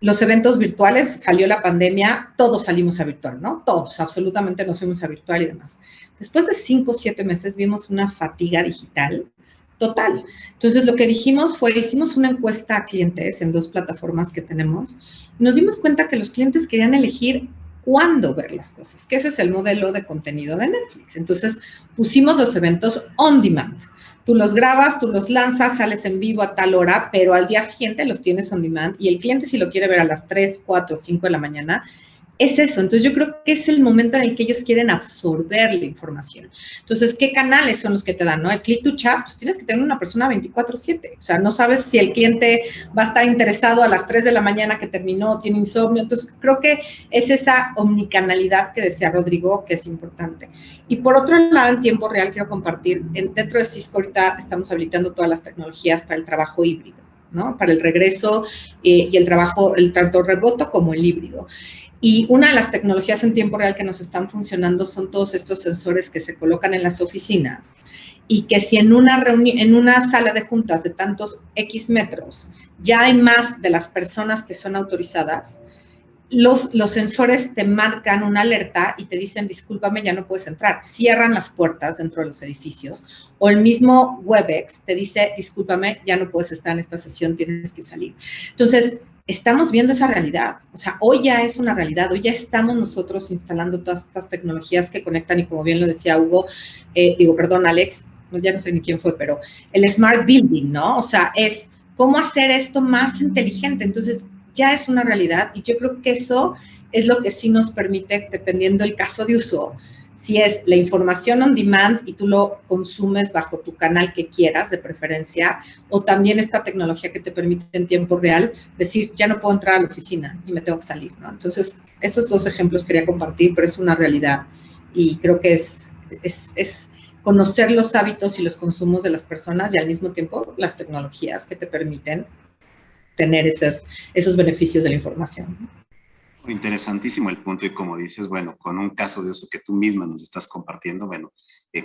los eventos virtuales, salió la pandemia, todos salimos a virtual, ¿no? Todos, absolutamente nos fuimos a virtual y demás. Después de 5 o 7 meses vimos una fatiga digital total. Entonces, lo que dijimos fue, hicimos una encuesta a clientes en 2 plataformas que tenemos y nos dimos cuenta que los clientes querían elegir cuándo ver las cosas, que ese es el modelo de contenido de Netflix. Entonces, pusimos los eventos on demand. Tú los grabas, tú los lanzas, sales en vivo a tal hora, pero al día siguiente los tienes on demand y el cliente si lo quiere ver a las 3, 4, 5 de la mañana, es eso. Entonces yo creo que es el momento en el que ellos quieren absorber la información. Entonces, ¿qué canales son los que te dan, no? El click to chat, pues tienes que tener una persona 24/7. O sea, no sabes si el cliente va a estar interesado a las 3 de la mañana que terminó, tiene insomnio. Entonces, creo que es esa omnicanalidad que decía Rodrigo, que es importante. Y por otro lado, en tiempo real, quiero compartir, dentro de Cisco ahorita estamos habilitando todas las tecnologías para el trabajo híbrido, ¿no? Para el regreso y el trabajo, el tanto remoto como el híbrido. Y una de las tecnologías en tiempo real que nos están funcionando son todos estos sensores que se colocan en las oficinas y que si en una sala de juntas de tantos X metros ya hay más de las personas que son autorizadas, los sensores te marcan una alerta y te dicen, discúlpame, ya no puedes entrar. Cierran las puertas dentro de los edificios. O el mismo Webex te dice, discúlpame, ya no puedes estar en esta sesión, tienes que salir. Entonces, estamos viendo esa realidad. O sea, hoy ya es una realidad. Hoy ya estamos nosotros instalando todas estas tecnologías que conectan y como bien lo decía Hugo, Alex, ya no sé ni quién fue, pero el Smart Building, ¿no? O sea, es cómo hacer esto más inteligente. Entonces, ya es una realidad y yo creo que eso es lo que sí nos permite, dependiendo del caso de uso, si es la información on demand y tú lo consumes bajo tu canal que quieras, de preferencia, o también esta tecnología que te permite en tiempo real decir, ya no puedo entrar a la oficina y me tengo que salir, ¿no? Entonces, esos 2 ejemplos quería compartir, pero es una realidad y creo que es conocer los hábitos y los consumos de las personas y al mismo tiempo las tecnologías que te permiten tener esos beneficios de la información. Interesantísimo el punto y como dices, bueno, con un caso de uso que tú misma nos estás compartiendo, bueno,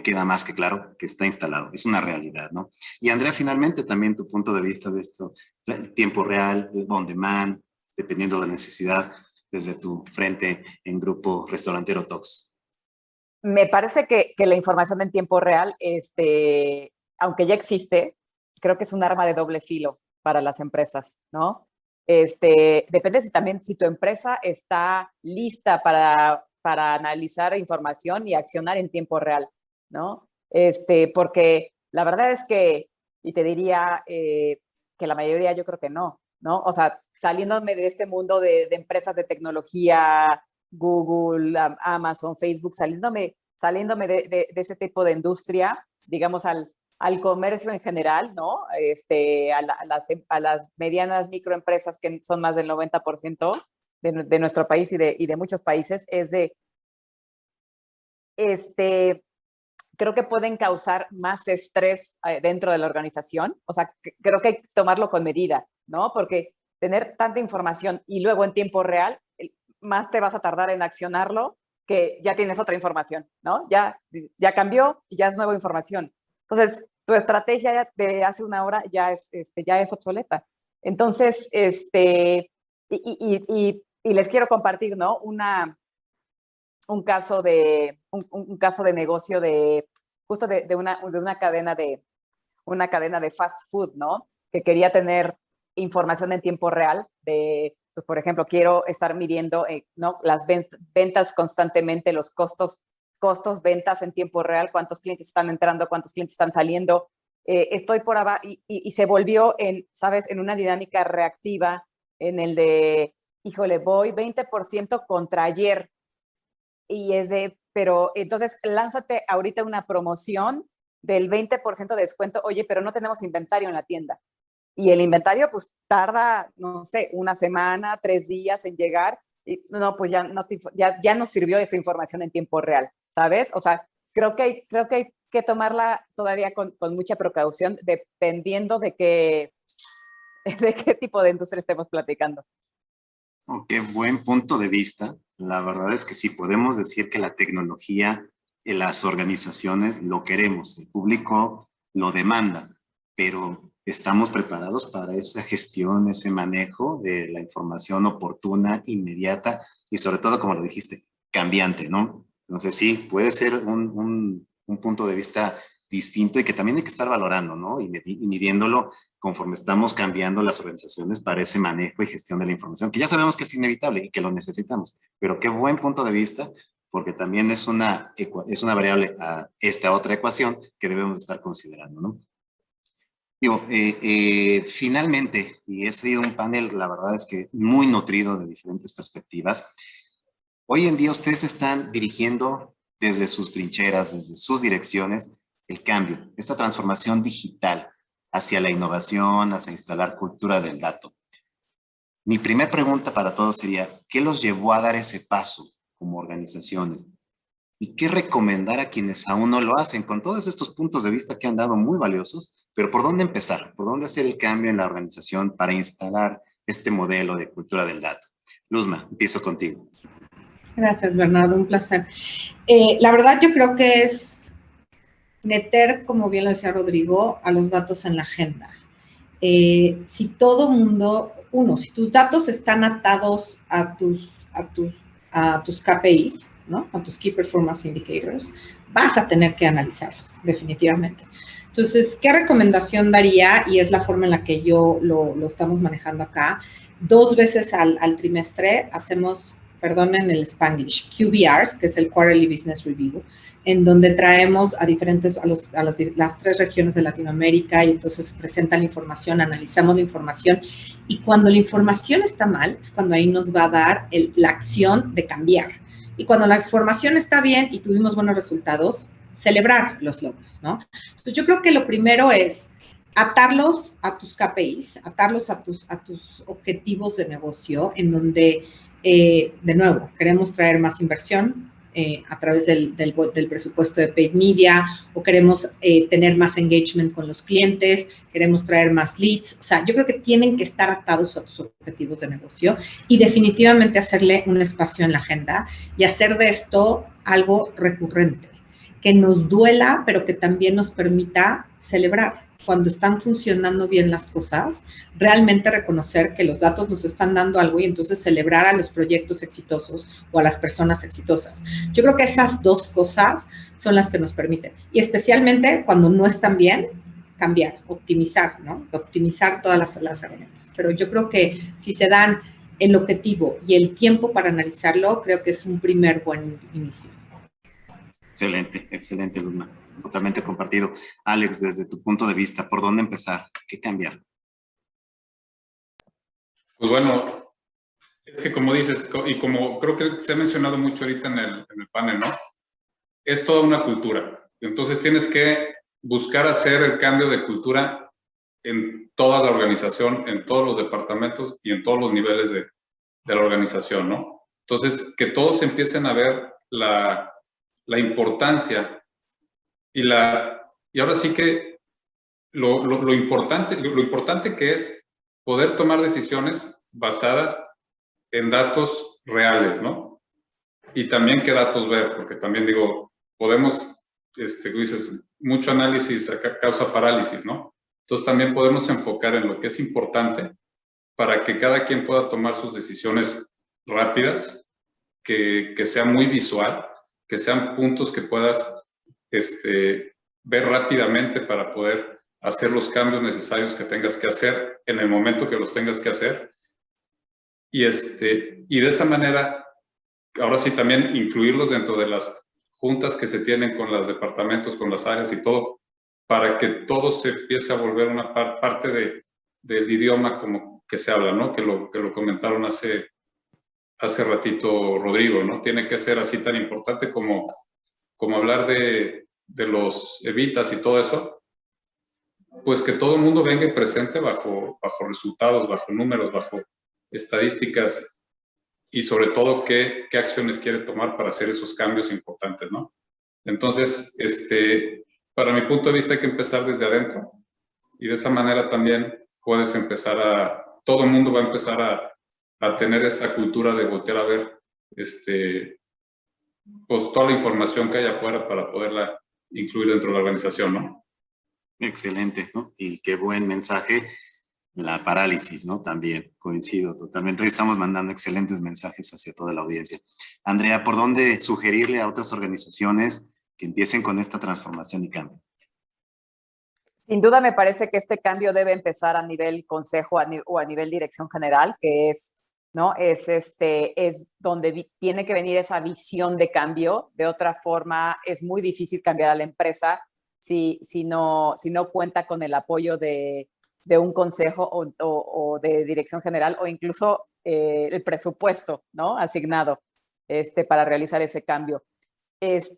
queda más que claro que está instalado, es una realidad, ¿no? Y Andrea, finalmente también tu punto de vista de esto, el tiempo real, el on demand, dependiendo de la necesidad, desde tu frente en Grupo Restaurantero Talks. Me parece que la información en tiempo real, aunque ya existe, creo que es un arma de doble filo para las empresas, ¿no? Depende si tu empresa está lista para analizar información y accionar en tiempo real, ¿no? Porque la verdad es que, y te diría que la mayoría yo creo que no. ¿no? O sea, saliéndome de este mundo de empresas de tecnología, Google, Amazon, Facebook, saliéndome de ese tipo de industria, digamos, al comercio en general, ¿no? A las medianas microempresas que son más del 90% de nuestro país y de muchos países, es de, creo que pueden causar más estrés dentro de la organización. O sea, creo que hay que tomarlo con medida, ¿no? Porque tener tanta información y luego en tiempo real, más te vas a tardar en accionarlo que ya tienes otra información, ¿no? Ya cambió y ya es nueva información. Entonces, tu estrategia de hace una hora ya es obsoleta. Entonces, y les quiero compartir, ¿no? Un caso de negocio justo de una cadena de fast food, ¿no? Que quería tener información en tiempo real pues, por ejemplo, quiero estar midiendo, ¿no? Las ventas constantemente, los costos, ventas en tiempo real, cuántos clientes están entrando, cuántos clientes están saliendo. Estoy por abajo y se volvió ¿sabes? En una dinámica reactiva en el de, híjole, voy 20% contra ayer. Y pero entonces lánzate ahorita una promoción del 20% de descuento. Oye, pero no tenemos inventario en la tienda. Y el inventario pues tarda, no sé, una semana, 3 días en llegar. Y no, pues ya nos sirvió esa información en tiempo real, ¿sabes? O sea, creo que hay que tomarla todavía con mucha precaución, dependiendo de qué tipo de industria estemos platicando. Oh, qué buen punto de vista. La verdad es que sí, podemos decir que la tecnología en las organizaciones lo queremos, el público lo demanda, pero estamos preparados para esa gestión, ese manejo de la información oportuna, inmediata y sobre todo, como lo dijiste, cambiante, ¿no? Entonces sí, puede ser un punto de vista distinto y que también hay que estar valorando, ¿no? Y midiéndolo conforme estamos cambiando las organizaciones para ese manejo y gestión de la información, que ya sabemos que es inevitable y que lo necesitamos. Pero qué buen punto de vista, porque también es una variable a esta otra ecuación que debemos estar considerando, ¿no? Digo, finalmente, y he sido un panel, la verdad es que muy nutrido de diferentes perspectivas, hoy en día ustedes están dirigiendo desde sus trincheras, desde sus direcciones, el cambio, esta transformación digital hacia la innovación, hacia instalar cultura del dato. Mi primera pregunta para todos sería, ¿qué los llevó a dar ese paso como organizaciones? ¿Y qué recomendar a quienes aún no lo hacen? Con todos estos puntos de vista que han dado muy valiosos, pero ¿por dónde empezar? ¿Por dónde hacer el cambio en la organización para instalar este modelo de cultura del dato? Luzma, empiezo contigo. Gracias, Bernardo, un placer. La verdad yo creo que es meter, como bien lo decía Rodrigo, a los datos en la agenda. Si todo mundo, si tus datos están atados a tus KPIs, ¿no? A tus Key Performance Indicators, vas a tener que analizarlos, definitivamente. Entonces, ¿qué recomendación daría? Y es la forma en la que lo estamos manejando acá. 2 veces al trimestre hacemos, perdonen el Spanglish, QBRs, que es el Quarterly Business Review, en donde traemos a las 3 regiones de Latinoamérica y entonces presentan la información, analizamos la información y cuando la información está mal es cuando ahí nos va a dar la acción de cambiar. Y cuando la información está bien y tuvimos buenos resultados, celebrar los logros, ¿no? Entonces yo creo que lo primero es atarlos a tus KPIs, atarlos a tus objetivos de negocio, en donde, de nuevo, queremos traer más inversión, a través del presupuesto de paid media, o queremos tener más engagement con los clientes, queremos traer más leads. O sea, yo creo que tienen que estar atados a tus objetivos de negocio y definitivamente hacerle un espacio en la agenda y hacer de esto algo recurrente, que nos duela, pero que también nos permita celebrar. Cuando están funcionando bien las cosas, realmente reconocer que los datos nos están dando algo y entonces celebrar a los proyectos exitosos o a las personas exitosas. Yo creo que esas 2 cosas son las que nos permiten. Y especialmente cuando no están bien, cambiar, optimizar, ¿no? Optimizar todas las herramientas. Pero yo creo que si se dan el objetivo y el tiempo para analizarlo, creo que es un primer buen inicio. Excelente, excelente, Luzma. Totalmente compartido. Alex, desde tu punto de vista, ¿por dónde empezar? ¿Qué cambiar? Pues bueno, es que como dices, y como creo que se ha mencionado mucho ahorita en el panel, ¿no? Es toda una cultura. Entonces tienes que buscar hacer el cambio de cultura en toda la organización, en todos los departamentos y en todos los niveles de la organización, ¿no? Entonces, que todos empiecen a ver la importancia y ahora sí que lo importante que es poder tomar decisiones basadas en datos reales, ¿no? Y también qué datos ver, porque también digo, podemos, dices, mucho análisis acá causa parálisis, ¿no? Entonces también podemos enfocar en lo que es importante para que cada quien pueda tomar sus decisiones rápidas, que sea muy visual, que sean puntos que puedas ver rápidamente para poder hacer los cambios necesarios que tengas que hacer en el momento que los tengas que hacer. Y de esa manera, ahora sí también incluirlos dentro de las juntas que se tienen con los departamentos, con las áreas y todo, para que todo se empiece a volver una parte del idioma como que se habla, ¿no? Que lo comentaron hace ratito Rodrigo, ¿no? Tiene que ser así tan importante como hablar de los evitas y todo eso, pues que todo el mundo venga y presente bajo resultados, bajo números, bajo estadísticas y sobre todo qué acciones quiere tomar para hacer esos cambios importantes, ¿no? Entonces, para mi punto de vista hay que empezar desde adentro y de esa manera también puedes empezar todo el mundo va a empezar a tener esa cultura de voltear a ver pues toda la información que hay afuera para poderla incluir dentro de la organización, ¿no? Excelente, ¿no? Y qué buen mensaje. La parálisis, ¿no? También coincido totalmente. Hoy estamos mandando excelentes mensajes hacia toda la audiencia. Andrea, ¿por dónde sugerirle a otras organizaciones que empiecen con esta transformación y cambio? Sin duda me parece que este cambio debe empezar a nivel consejo o a nivel dirección general, que es, ¿no? Es donde tiene que venir esa visión de cambio. De otra forma, es muy difícil cambiar a la empresa si no cuenta con el apoyo de un consejo o de dirección general o incluso el presupuesto, ¿no? Asignado para realizar ese cambio. Es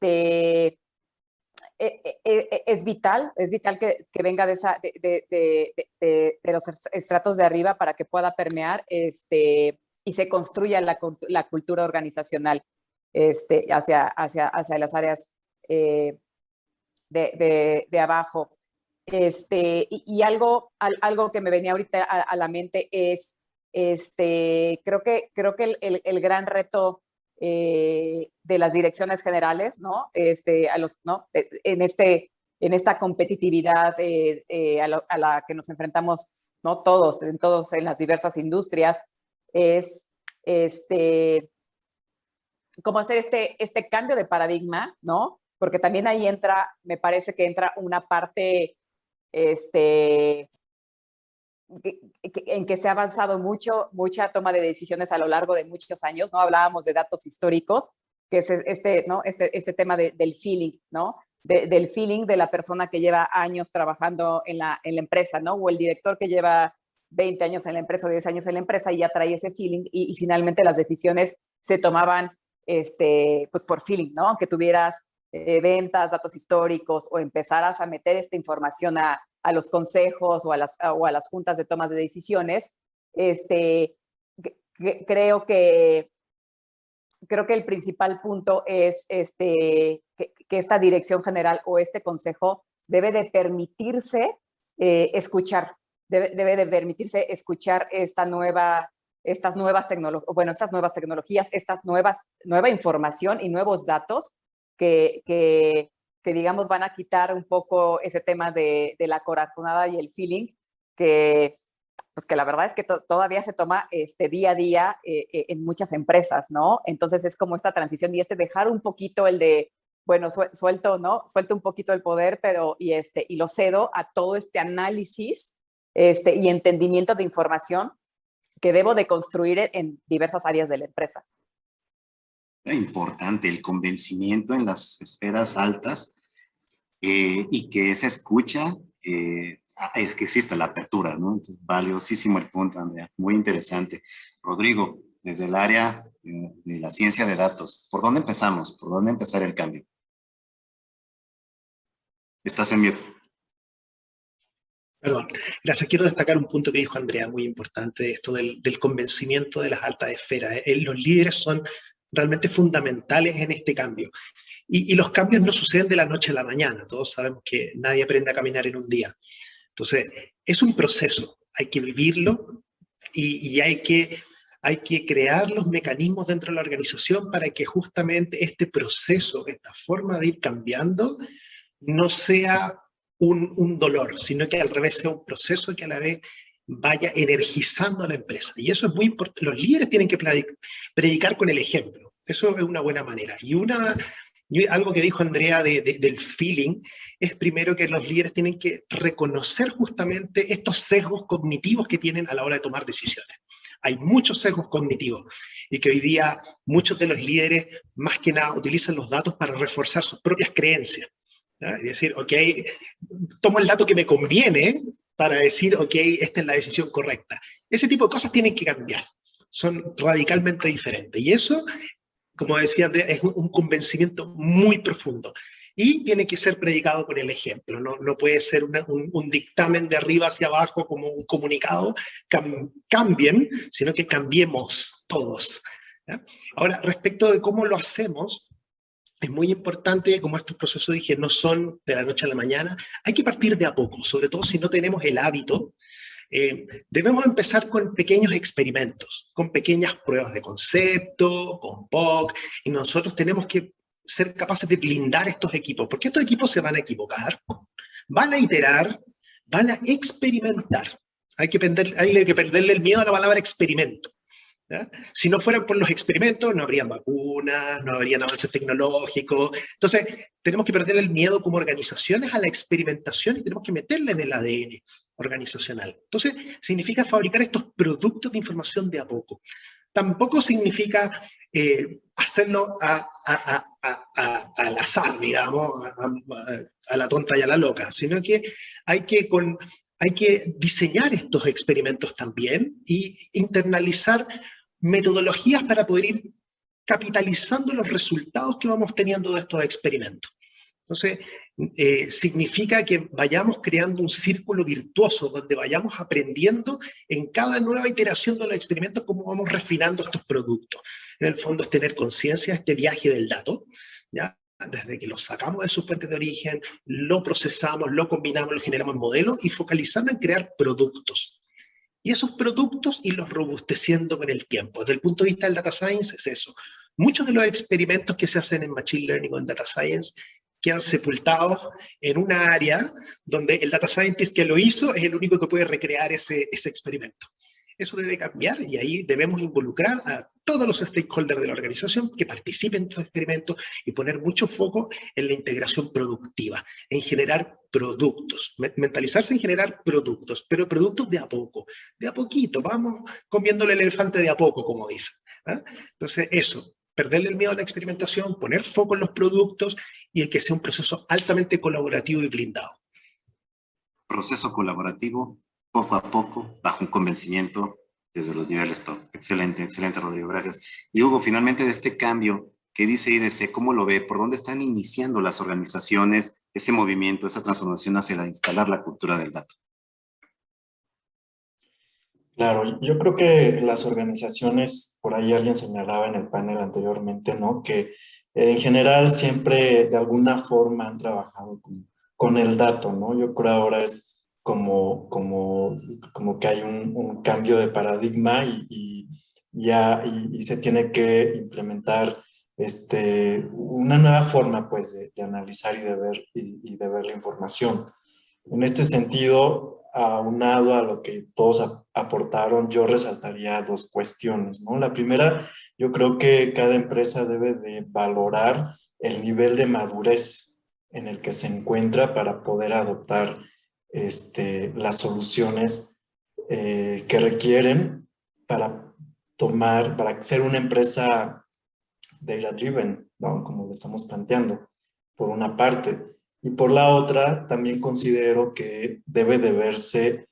vital que venga de los estratos de arriba para que pueda permear y se construya la cultura organizacional hacia las áreas de abajo. Y algo que me venía ahorita a la mente es, creo que el gran reto de las direcciones generales, ¿no? ¿no? En esta competitividad a la que nos enfrentamos, ¿no? Todos en las diversas industrias, es cómo hacer este cambio de paradigma, ¿no? Porque también ahí me parece que entra una parte en que se ha avanzado mucha toma de decisiones a lo largo de muchos años, ¿no? Hablábamos de datos históricos, que es ¿no? Este tema del feeling, ¿no? Del feeling de la persona que lleva años trabajando en la empresa, ¿no? O el director que lleva 20 años en la empresa o 10 años en la empresa y ya trae ese feeling y finalmente las decisiones se tomaban pues por feeling, ¿no? Aunque tuvieras ventas, datos históricos o empezaras a meter esta información a los consejos o a las juntas de toma de decisiones, creo que el principal punto es que esta dirección general o este consejo debe de permitirse escuchar, debe de permitirse escuchar estas nuevas tecnologías, nueva información y nuevos datos que digamos van a quitar un poco ese tema de la corazonada y el feeling que la verdad es que todavía se toma día a día en muchas empresas, ¿no? Entonces es como esta transición y dejar un poquito el de, bueno, suelto, ¿no? Suelto un poquito el poder, pero y lo cedo a todo este análisis y entendimiento de información que debo de construir en diversas áreas de la empresa. Importante el convencimiento en las esferas altas y que esa escucha es que existe la apertura, ¿no? Entonces, valiosísimo el punto, Andrea, muy interesante. Rodrigo, desde el área de la ciencia de datos, ¿por dónde empezamos? ¿Por dónde empezar el cambio? Estás en mute. Perdón, gracias. Quiero destacar un punto que dijo Andrea, muy importante, esto del convencimiento de las altas esferas. Los líderes son realmente fundamentales en este cambio. Y los cambios no suceden de la noche a la mañana. Todos sabemos que nadie aprende a caminar en un día. Entonces, es un proceso. Hay que vivirlo y hay que crear los mecanismos dentro de la organización para que justamente este proceso, esta forma de ir cambiando, no sea un dolor, sino que al revés sea un proceso que a la vez vaya energizando a la empresa. Y eso es muy importante. Los líderes tienen que predicar con el ejemplo. Eso es una buena manera. Y algo que dijo Andrea del feeling es primero que los líderes tienen que reconocer justamente estos sesgos cognitivos que tienen a la hora de tomar decisiones. Hay muchos sesgos cognitivos y que hoy día muchos de los líderes más que nada utilizan los datos para reforzar sus propias creencias. ¿Ya? Es decir, ok, tomo el dato que me conviene para decir, ok, esta es la decisión correcta. Ese tipo de cosas tienen que cambiar. Son radicalmente diferentes. Y eso, como decía Andrea, es un convencimiento muy profundo. Y tiene que ser predicado con el ejemplo. No puede ser un dictamen de arriba hacia abajo como un comunicado. Cambien, sino que cambiemos todos. ¿Ya? Ahora, respecto de cómo lo hacemos, es muy importante, como estos procesos dije, no son de la noche a la mañana, hay que partir de a poco, sobre todo si no tenemos el hábito. Debemos empezar con pequeños experimentos, con pequeñas pruebas de concepto, con POC, y nosotros tenemos que ser capaces de blindar estos equipos, porque estos equipos se van a equivocar, van a iterar, van a experimentar. Hay que perderle el miedo a la palabra experimento. ¿Ya? Si no fueran por los experimentos, no habrían vacunas, no habrían avances tecnológicos. Entonces, tenemos que perder el miedo como organizaciones a la experimentación y tenemos que meterla en el ADN organizacional. Entonces, significa fabricar estos productos de información de a poco. Tampoco significa hacerlo al azar, digamos, a la tonta y a la loca, sino que hay que diseñar estos experimentos también y internalizar metodologías para poder ir capitalizando los resultados que vamos teniendo de estos experimentos. Entonces, significa que vayamos creando un círculo virtuoso donde vayamos aprendiendo en cada nueva iteración de los experimentos cómo vamos refinando estos productos. En el fondo es tener conciencia de este viaje del dato, ¿ya? Desde que lo sacamos de sus fuentes de origen, lo procesamos, lo combinamos, lo generamos en modelos y focalizando en crear productos. Y esos productos irlos robusteciendo con el tiempo. Desde el punto de vista del data science es eso. Muchos de los experimentos que se hacen en machine learning o en data science quedan sepultados en una área donde el data scientist que lo hizo es el único que puede recrear ese experimento. Eso debe cambiar y ahí debemos involucrar a todos los stakeholders de la organización que participen en estos experimentos y poner mucho foco en la integración productiva, en generar productos, mentalizarse en generar productos, pero productos de a poco, de a poquito, vamos comiéndole el elefante de a poco, como dicen. ¿Eh? Entonces, eso, perderle el miedo a la experimentación, poner foco en los productos y que sea un proceso altamente colaborativo y blindado. Proceso colaborativo, poco a poco, bajo un convencimiento desde los niveles top. Excelente, excelente, Rodrigo, gracias. Y Hugo, finalmente de este cambio, ¿qué dice IDC? ¿Cómo lo ve? ¿Por dónde están iniciando las organizaciones ese movimiento, esa transformación hacia instalar la cultura del dato? Claro, yo creo que las organizaciones, por ahí alguien señalaba en el panel anteriormente, ¿no? Que en general siempre de alguna forma han trabajado con el dato, ¿no? Yo creo ahora es como que hay un cambio de paradigma y se tiene que implementar una nueva forma, pues, de analizar y de ver la información. En este sentido, aunado a lo que todos aportaron, yo resaltaría dos cuestiones, ¿no? La primera, yo creo que cada empresa debe de valorar el nivel de madurez en el que se encuentra para poder adoptar las soluciones que requieren para ser una empresa data-driven, ¿no? Como lo estamos planteando, por una parte. Y por la otra, también considero que debe de verse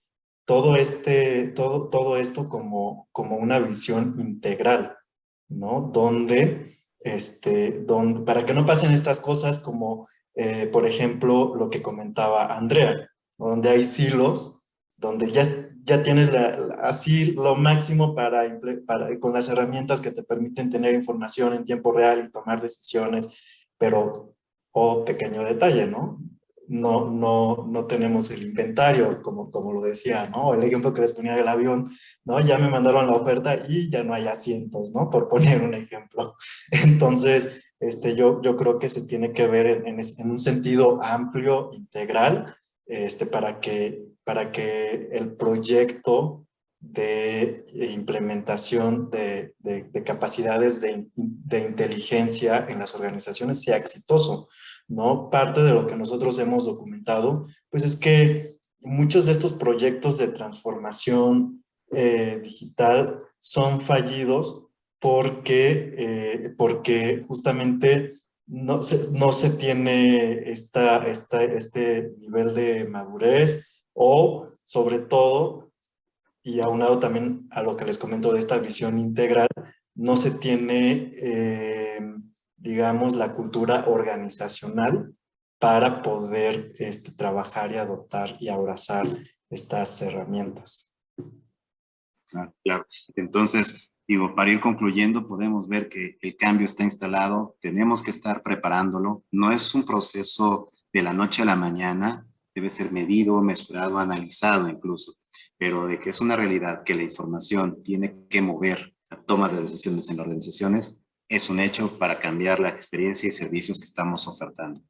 todo esto como una visión integral, ¿no? Donde, para que no pasen estas cosas como, por ejemplo, lo que comentaba Andrea, donde hay silos, donde ya tienes así lo máximo con las herramientas que te permiten tener información en tiempo real y tomar decisiones, pero, pequeño detalle, ¿no? No tenemos el inventario, como lo decía, ¿no? El ejemplo que les ponía del avión, ¿no? Ya me mandaron la oferta y ya no hay asientos, ¿no? Por poner un ejemplo. Entonces, yo creo que se tiene que ver en un sentido amplio, integral, para que el proyecto de implementación de capacidades de inteligencia en las organizaciones sea exitoso, ¿no? Parte de lo que nosotros hemos documentado, pues es que muchos de estos proyectos de transformación digital son fallidos porque justamente no se tiene este nivel de madurez o, sobre todo, y aunado también a lo que les comento de esta visión integral, no se tiene, digamos, la cultura organizacional para poder trabajar y adoptar y abrazar estas herramientas. Claro, claro. Entonces, digo, para ir concluyendo, podemos ver que el cambio está instalado, tenemos que estar preparándolo. No es un proceso de la noche a la mañana, debe ser medido, mesurado, analizado incluso, pero de que es una realidad que la información tiene que mover la toma de decisiones en las organizaciones, es un hecho para cambiar la experiencia y servicios que estamos ofertando.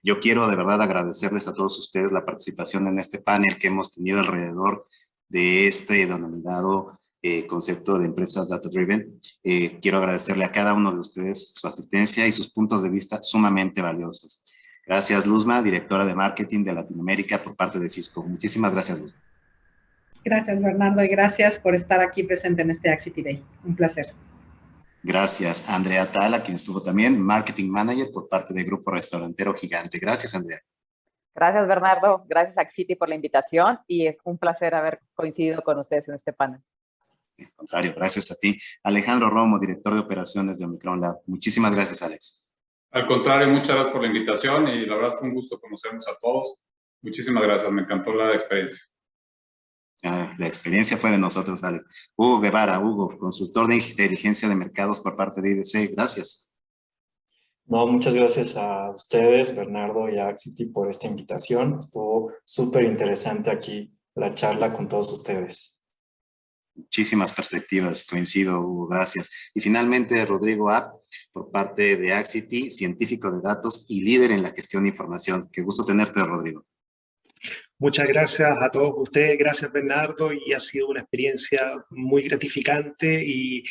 Yo quiero de verdad agradecerles a todos ustedes la participación en este panel que hemos tenido alrededor de este denominado concepto de empresas data driven. Quiero agradecerle a cada uno de ustedes su asistencia y sus puntos de vista sumamente valiosos. Gracias, Luzma, directora de marketing de Latinoamérica por parte de Cisco. Muchísimas gracias, Luzma. Gracias, Bernardo, y gracias por estar aquí presente en este Axity Day. Un placer. Gracias, Andrea Tala, quien estuvo también, Marketing Manager por parte del Grupo Restaurantero Gigante. Gracias, Andrea. Gracias, Bernardo. Gracias, Axity, por la invitación y es un placer haber coincidido con ustedes en este panel. Al contrario, gracias a ti. Alejandro Romo, director de operaciones de Omicron Lab. Muchísimas gracias, Alex. Al contrario, muchas gracias por la invitación y la verdad fue un gusto conocernos a todos. Muchísimas gracias, me encantó la experiencia. La experiencia fue de nosotros, Alex. Hugo Guevara, Hugo, consultor de inteligencia de mercados por parte de IDC. Gracias. No, muchas gracias a ustedes, Bernardo y a Axity, por esta invitación. Estuvo súper interesante aquí la charla con todos ustedes. Muchísimas perspectivas, coincido, Hugo, gracias. Y finalmente, Rodrigo App, por parte de Axity, científico de datos y líder en la gestión de información. Qué gusto tenerte, Rodrigo. Muchas gracias a todos ustedes, gracias Bernardo, y ha sido una experiencia muy gratificante y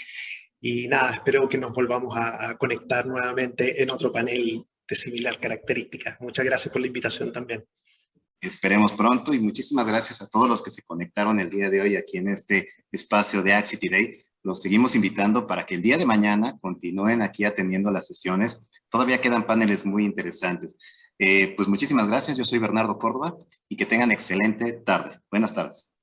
nada, espero que nos volvamos a conectar nuevamente en otro panel de similar característica. Muchas gracias por la invitación también. Esperemos pronto y muchísimas gracias a todos los que se conectaron el día de hoy aquí en este espacio de Axity Day. Los seguimos invitando para que el día de mañana continúen aquí atendiendo las sesiones. Todavía quedan paneles muy interesantes. Pues muchísimas gracias. Yo soy Bernardo Córdoba y que tengan excelente tarde. Buenas tardes.